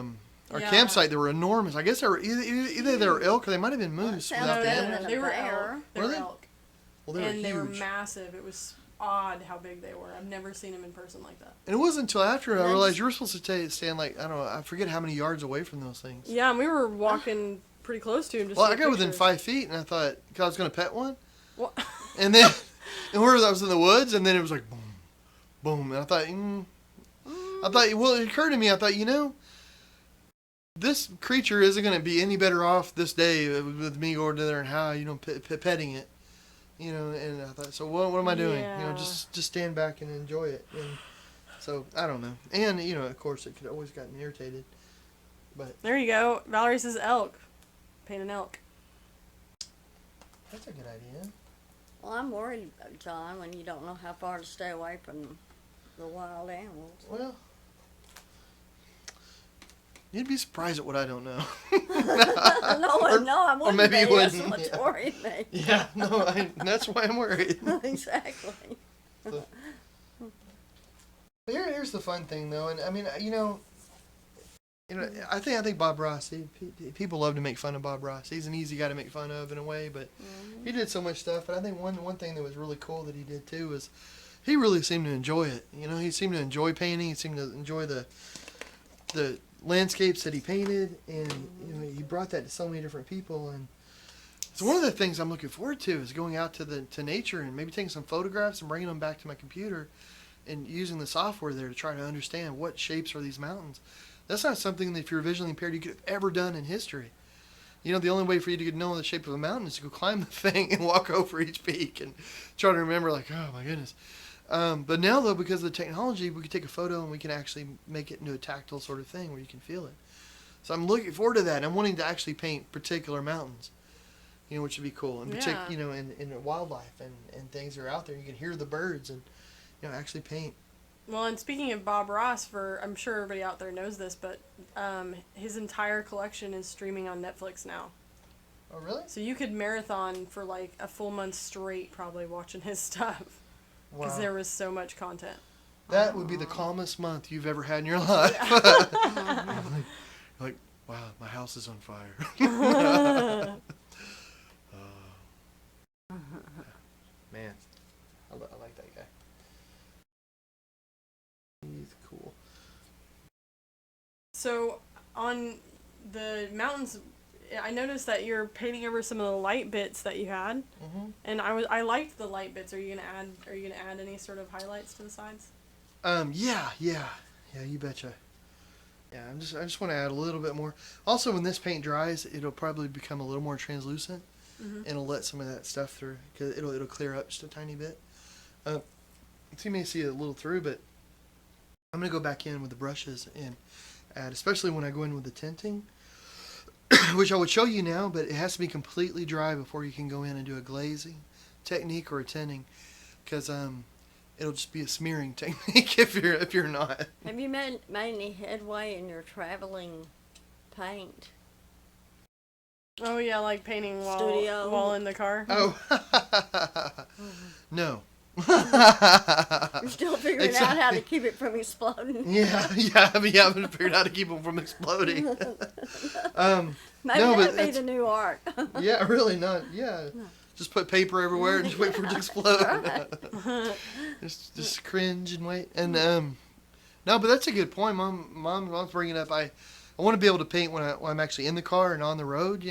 Yeah. campsite. They were enormous. I guess they were either they were elk or they might have been moose. sounds without the better animals. than They a were bear. elk. They Were were they? elk. Well, they were And huge. they were massive. It was odd how big they were. I've never seen them in person like that. And it wasn't until after I Nice. realized you were supposed to stand like I don't know. I forget how many yards away from those things. Yeah, and we were walking pretty close to him. Just Well, to I get got within pictures. 5 feet, and I thought, cause I was gonna pet one, Well, and then, I was in the woods, and then it was like, boom, boom, and I thought, well, it occurred to me, I thought, this creature isn't gonna be any better off this day with me going there and how, petting it, and I thought, so what am I doing? Yeah. Just stand back and enjoy it, and so I don't know, and of course, it could always gotten irritated, but there you go. Valerie says elk. Paint an elk. that's a good idea. Well, I'm worried, John, when you don't know how far to stay away from the wild animals. Well, you'd be surprised at what I don't know. No, I wouldn't maybe you be. That's wouldn't, what's yeah. worrying me. Yeah, no, that's why I'm worried. Exactly. Here's the fun thing, though, and I mean, I think Bob Ross. People love to make fun of Bob Ross. He's an easy guy to make fun of in a way, but he did so much stuff. And I think one thing that was really cool that he did too was he really seemed to enjoy it. He seemed to enjoy painting. He seemed to enjoy the landscapes that he painted, and he brought that to so many different people. And so one of the things I'm looking forward to is going out to nature and maybe taking some photographs and bringing them back to my computer and using the software there to try to understand what shapes are these mountains. That's not something that if you're visually impaired you could have ever done in history. The only way for you to know the shape of a mountain is to go climb the thing and walk over each peak and try to remember, like, oh my goodness. But now, though, because of the technology, we can take a photo and we can actually make it into a tactile sort of thing where you can feel it. So I'm looking forward to that. I'm wanting to actually paint particular mountains. which would be cool. And Yeah. in wildlife and things that are out there, you can hear the birds and actually paint. Well, and speaking of Bob Ross, I'm sure everybody out there knows this, but his entire collection is streaming on Netflix now. Oh, really? So you could marathon for like a full month straight, probably watching his stuff, because Wow. there was so much content. That would be the calmest month you've ever had in your life. like, wow, my house is on fire. Man, I like that guy. He's cool. So on the mountains, I noticed that you're painting over some of the light bits that you had, and I liked the light bits. Are you gonna add any sort of highlights to the sides? Yeah, you betcha. Yeah, I just want to add a little bit more. Also, when this paint dries, it'll probably become a little more translucent, and it'll let some of that stuff through, because it'll clear up just a tiny bit. So you may see it a little through, but I'm gonna go back in with the brushes and add, especially when I go in with the tinting, which I would show you now, but it has to be completely dry before you can go in and do a glazing technique or a tinting, because it'll just be a smearing technique if you're not. Have you made any headway in your traveling paint? Oh yeah, like painting Studio. while in the car. Oh, no. You're still figuring out how to keep it from exploding. Yeah, I haven't figured out how to keep them from exploding. Maybe no, but that'd be the new art. Yeah, really not. Yeah, just put paper everywhere and just wait for it to explode. just cringe and wait. And no, but that's a good point, Mom's bringing up. I want to be able to paint when I'm actually in the car and on the road.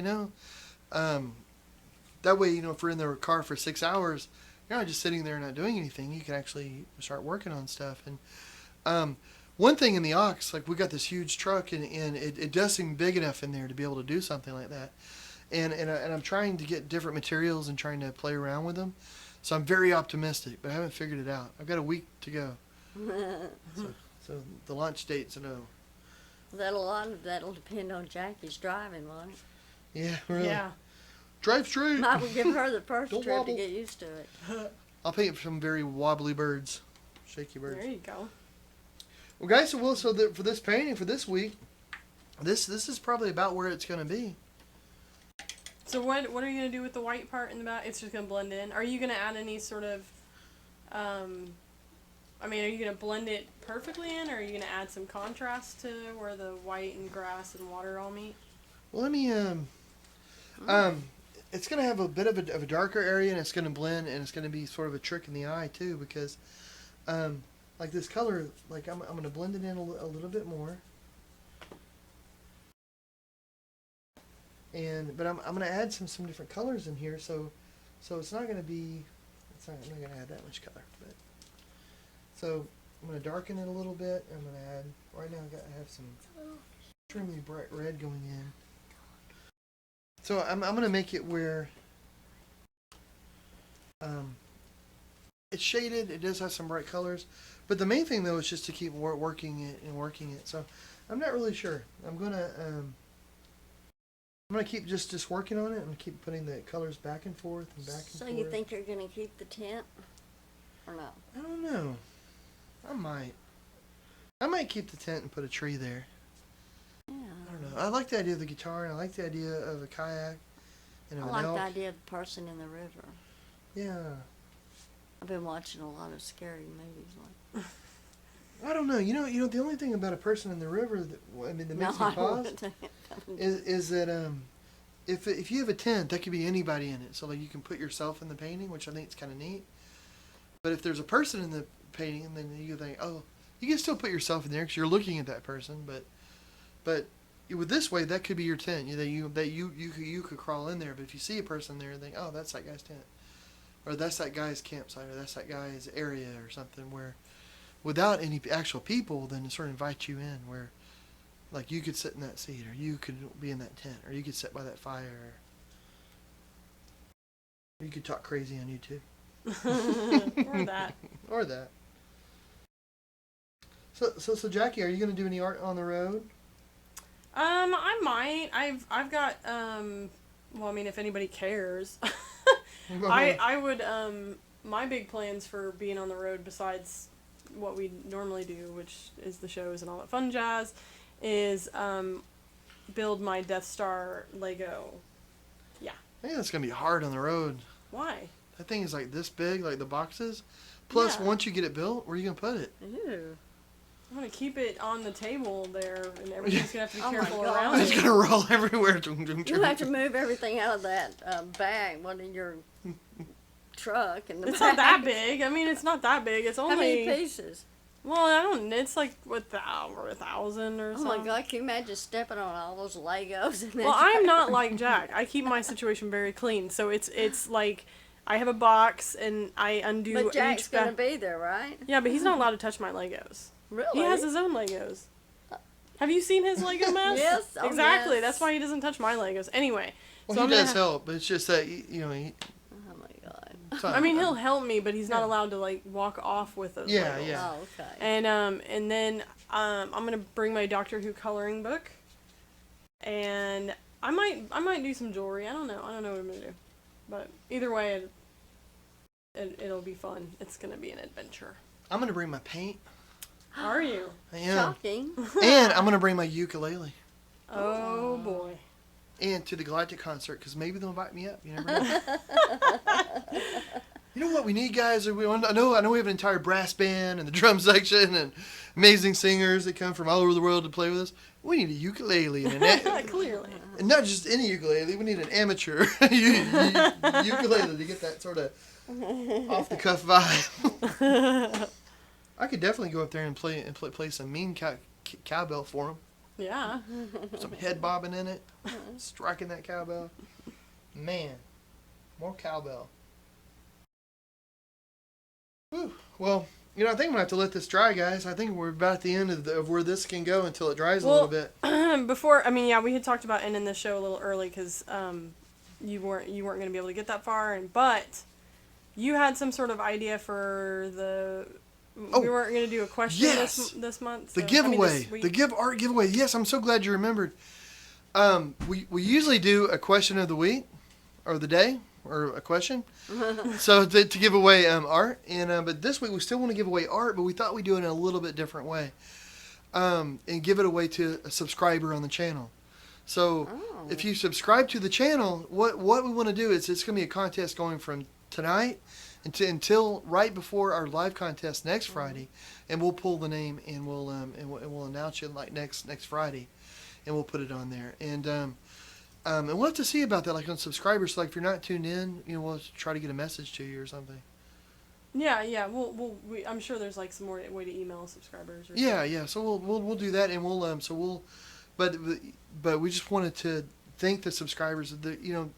That way, if we're in the car for 6 hours, you're not just sitting there not doing anything. You can actually start working on stuff. And one thing in the aux, like we got this huge truck, and it does seem big enough in there to be able to do something like that. And I'm trying to get different materials and trying to play around with them. So I'm very optimistic, but I haven't figured it out. I've got a week to go. So the launch date's a no. That'll depend on Jackie's driving, won't it? Yeah, really. Yeah. Drive straight. Might will give her the first Don't trip wobble. to get used to it. I'll paint some very wobbly birds, shaky birds. There you go. Well, guys, for this painting for this week, this is probably about where it's going to be. So what are you gonna do with the white part in the back? It's just gonna blend in. Are you gonna add any sort of, are you gonna blend it perfectly in, or are you gonna add some contrast to where the white and grass and water all meet? Well, let me it's going to have a bit of a darker area, and it's going to blend, and it's going to be sort of a trick in the eye too, because like this color, like I'm going to blend it in a little bit more. But I'm going to add some different colors in here, so it's not going to be, I'm not going to add that much color. But so I'm going to darken it a little bit. I'm going to add, right now I have some extremely bright red going in. So I'm going to make it where it's shaded. It does have some bright colors, but the main thing though is just to keep working it. So I'm not really sure. I'm gonna keep just working on it. I'm gonna keep putting the colors back and forth and back and forth. So you think you're gonna keep the tent, or no? I don't know. I might keep the tent and put a tree there. Yeah. I don't know. I like the idea of the guitar, and I like the idea of a kayak and of I an like elk. the idea of the person in the river. Yeah. I've been watching a lot of scary movies like. I don't know. You know, the only thing about a person in the river that makes me pause is that if you have a tent, that could be anybody in it. So like you can put yourself in the painting, which I think is kind of neat. But if there's a person in the painting, then you think, oh, you can still put yourself in there because you're looking at that person. But with this way, that could be your tent. You could crawl in there. But if you see a person there, think, oh, that's that guy's tent, or that's that guy's campsite, or that's that guy's area, or something where, without any actual people, then it sort of invites you in, where, like, you could sit in that seat, or you could be in that tent, or you could sit by that fire, or you could talk crazy on YouTube. Or that. Or that. So Jackie, are you going to do any art on the road? I might. I've got Well, I mean, if anybody cares, I would. My big plans for being on the road, besides what we normally do, which is the shows and all that fun jazz, is build my Death Star Lego. Yeah. I think that's gonna be hard on the road. Why? That thing is like this big, like the boxes. Plus, Yeah. once you get it built, where are you gonna put it? Ew. I'm gonna keep it on the table there, and everybody's gonna have to be Oh my careful God. around It's it. gonna roll everywhere. You have to move everything out of that bag, one in your truck, and the It's not that bag. big. I mean, it's not that big. It's How many only. pieces? Well, I don't. It's like what, over 1,000 or Oh something. my God! Can you imagine stepping on all those Legos? And then Well, I'm not like Jack. I keep my situation very clean. So it's like I have a box and I undo But Jack's each gonna be there, right? Yeah, but he's not allowed to touch my Legos. Really? He has his own Legos. Have you seen his Lego mess? Yes. Oh, Exactly. yes. That's why he doesn't touch my Legos. Anyway. Well, so he I'm gonna does help, but it's just that you know. Oh my God. I mean, he'll help me, but he's not Yeah. allowed to like walk off with those Yeah, Legos. yeah. Oh, okay. And then I'm gonna bring my Doctor Who coloring book, and I might do some jewelry. I don't know what I'm gonna do, but either way, it'll be fun. It's gonna be an adventure. I'm gonna bring my paint. Are you? I am. Shocking. And I'm gonna bring my ukulele. Oh boy. And to the Galactic concert, because maybe they'll invite me up. You never know. You know what we need, guys? I know we have an entire brass band and the drum section and amazing singers that come from all over the world to play with us. We need a ukulele and Clearly. and not just any ukulele. We need an amateur ukulele to get that sort of off the cuff vibe. I could definitely go up there and play some mean cowbell for them. Yeah. Some head bobbing in it, striking that cowbell. Man, more cowbell. Whew. Well, you know, I think I'm gonna have to let this dry, guys. I think we're about at the end of where this can go until it dries a little bit. Before, I mean, yeah, we had talked about ending the show a little early because you weren't going to be able to get that far, but you had some sort of idea for the. We weren't going to do a question this month. The so, giveaway, this week. the art giveaway. Yes, I'm so glad you remembered. We usually do a question of the week, or the day, or a question. So to give away art, and but this week we still want to give away art, but we thought we'd do it in a little bit different way, and give it away to a subscriber on the channel. So if you subscribe to the channel, what we want to do is it's going to be a contest going from tonight until right before our live contest next Friday, and we'll pull the name and we'll announce it like next Friday, and we'll put it on there. And we'll have to see about that, like on subscribers. So like if you're not tuned in, you know, we'll try to get a message to you or something. Yeah. I'm sure there's like some more way to email subscribers. Or Yeah. So we'll do that, and but we just wanted to thank the subscribers. You know,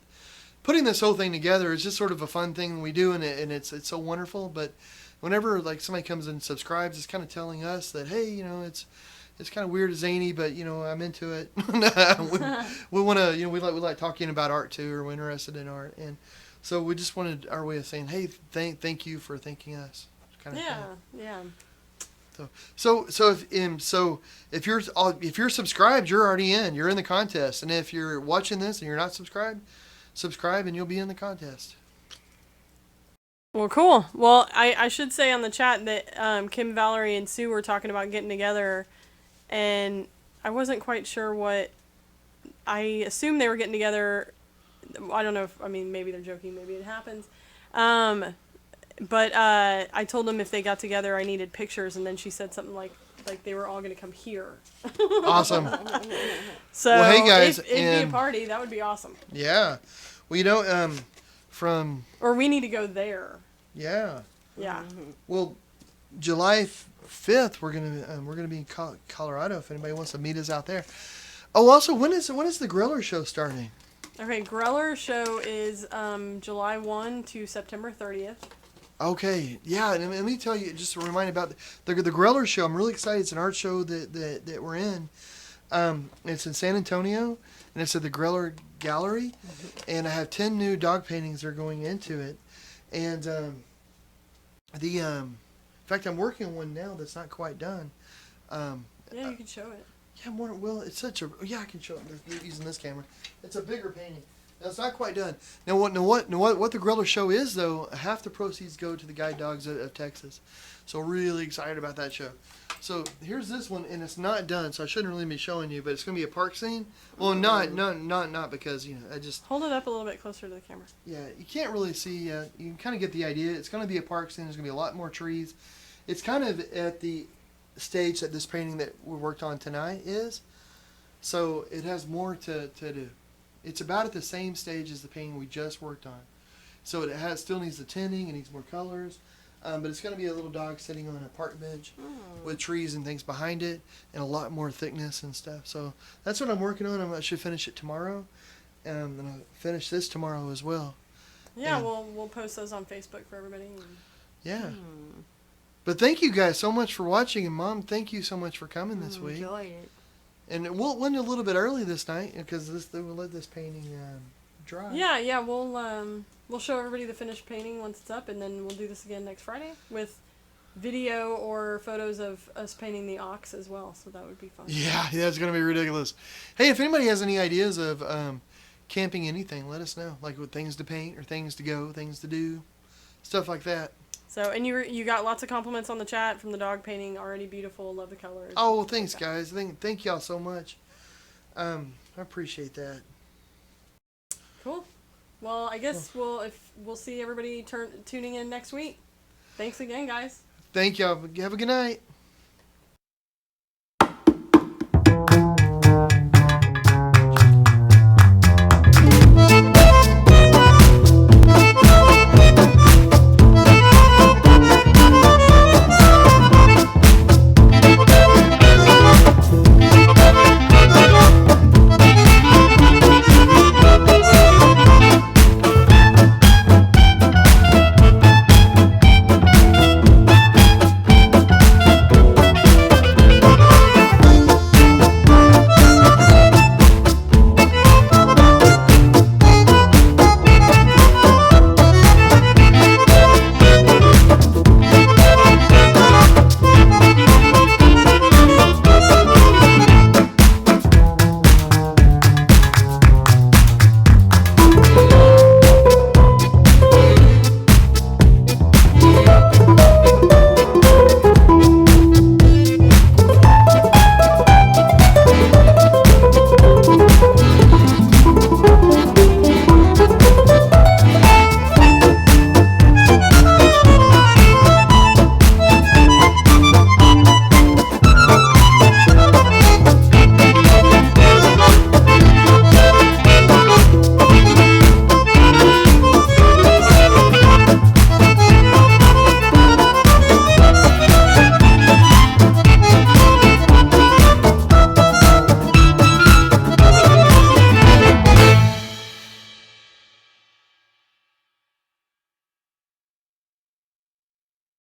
putting this whole thing together is just sort of a fun thing we do, and it's so wonderful. But whenever like somebody comes and subscribes, it's kind of telling us that, hey, you know, it's kind of weird and zany, but you know, I'm into it. we want to, you know, we like talking about art too, or we're interested in art, and so we just wanted our way of saying, hey, thank you for thanking us. Kind of thing. Yeah. So if you're subscribed, you're already in. You're in the contest, and if you're watching this and you're not subscribed, subscribe and you'll be in the contest. Well, cool. Well, I should say on the chat that Kim, Valerie, and Sue were talking about getting together, and I wasn't quite sure what. I assumed they were getting together. I don't know if, I mean, maybe they're joking, maybe it happens. But I told them if they got together, I needed pictures, and then she said something like they were all going to come here. Awesome. So well, hey guys, if it'd be a party, that would be awesome. Yeah. Well, you know, from. Or we need to go there. Yeah. Yeah. Well, July 5th, we're gonna be in Colorado. If anybody wants to meet us out there. Oh, also, when is the Griller show starting? Okay, Greller show is July 1 to September 30th. Okay, yeah, and let me tell you, just a reminder about the Griller show. I'm really excited. It's an art show that we're in. It's in San Antonio, and it's at the Griller Gallery, and I have 10 new dog paintings that are going into it, and in fact, I'm working on one now that's not quite done. Yeah, you can show it. Yeah, well, it's such a, I can show it. They're using this camera. It's a bigger painting. That's not quite done. Now what the Griller Show is, though, half the proceeds go to the guide dogs of Texas. So really excited about that show. So here's this one, and it's not done, so I shouldn't really be showing you, but it's going to be a park scene. Well, not because, I just... Hold it up a little bit closer to the camera. Yeah, you can't really see, you can kind of get the idea. It's going to be a park scene. There's going to be a lot more trees. It's kind of at the stage that this painting that we worked on tonight is. So it has more to do. It's about at the same stage as the painting we just worked on. So it still needs the tinting, it needs more colors. But it's going to be a little dog sitting on a park bench with trees and things behind it and a lot more thickness and stuff. So that's what I'm working on. I should finish it tomorrow. And I'll finish this tomorrow as well. Yeah, And, we'll post those on Facebook for everybody. yeah. But thank you guys so much for watching. And Mom, thank you so much for coming this week. Enjoyed it. And we'll went a little bit early this night because we'll let this painting dry. Yeah, we'll show everybody the finished painting once it's up, and then we'll do this again next Friday with video or photos of us painting the ox as well. So that would be fun. Yeah, it's gonna be ridiculous. Hey, if anybody has any ideas of camping anything, let us know. Like with things to paint or things to go, things to do, stuff like that. So, and you got lots of compliments on the chat from the dog painting. Already beautiful. Love the colors. Oh, well, thanks, guys. Thank y'all so much. I appreciate that. Cool. Well, I guess we'll see everybody tuning in next week. Thanks again, guys. Thank y'all. Have a good night.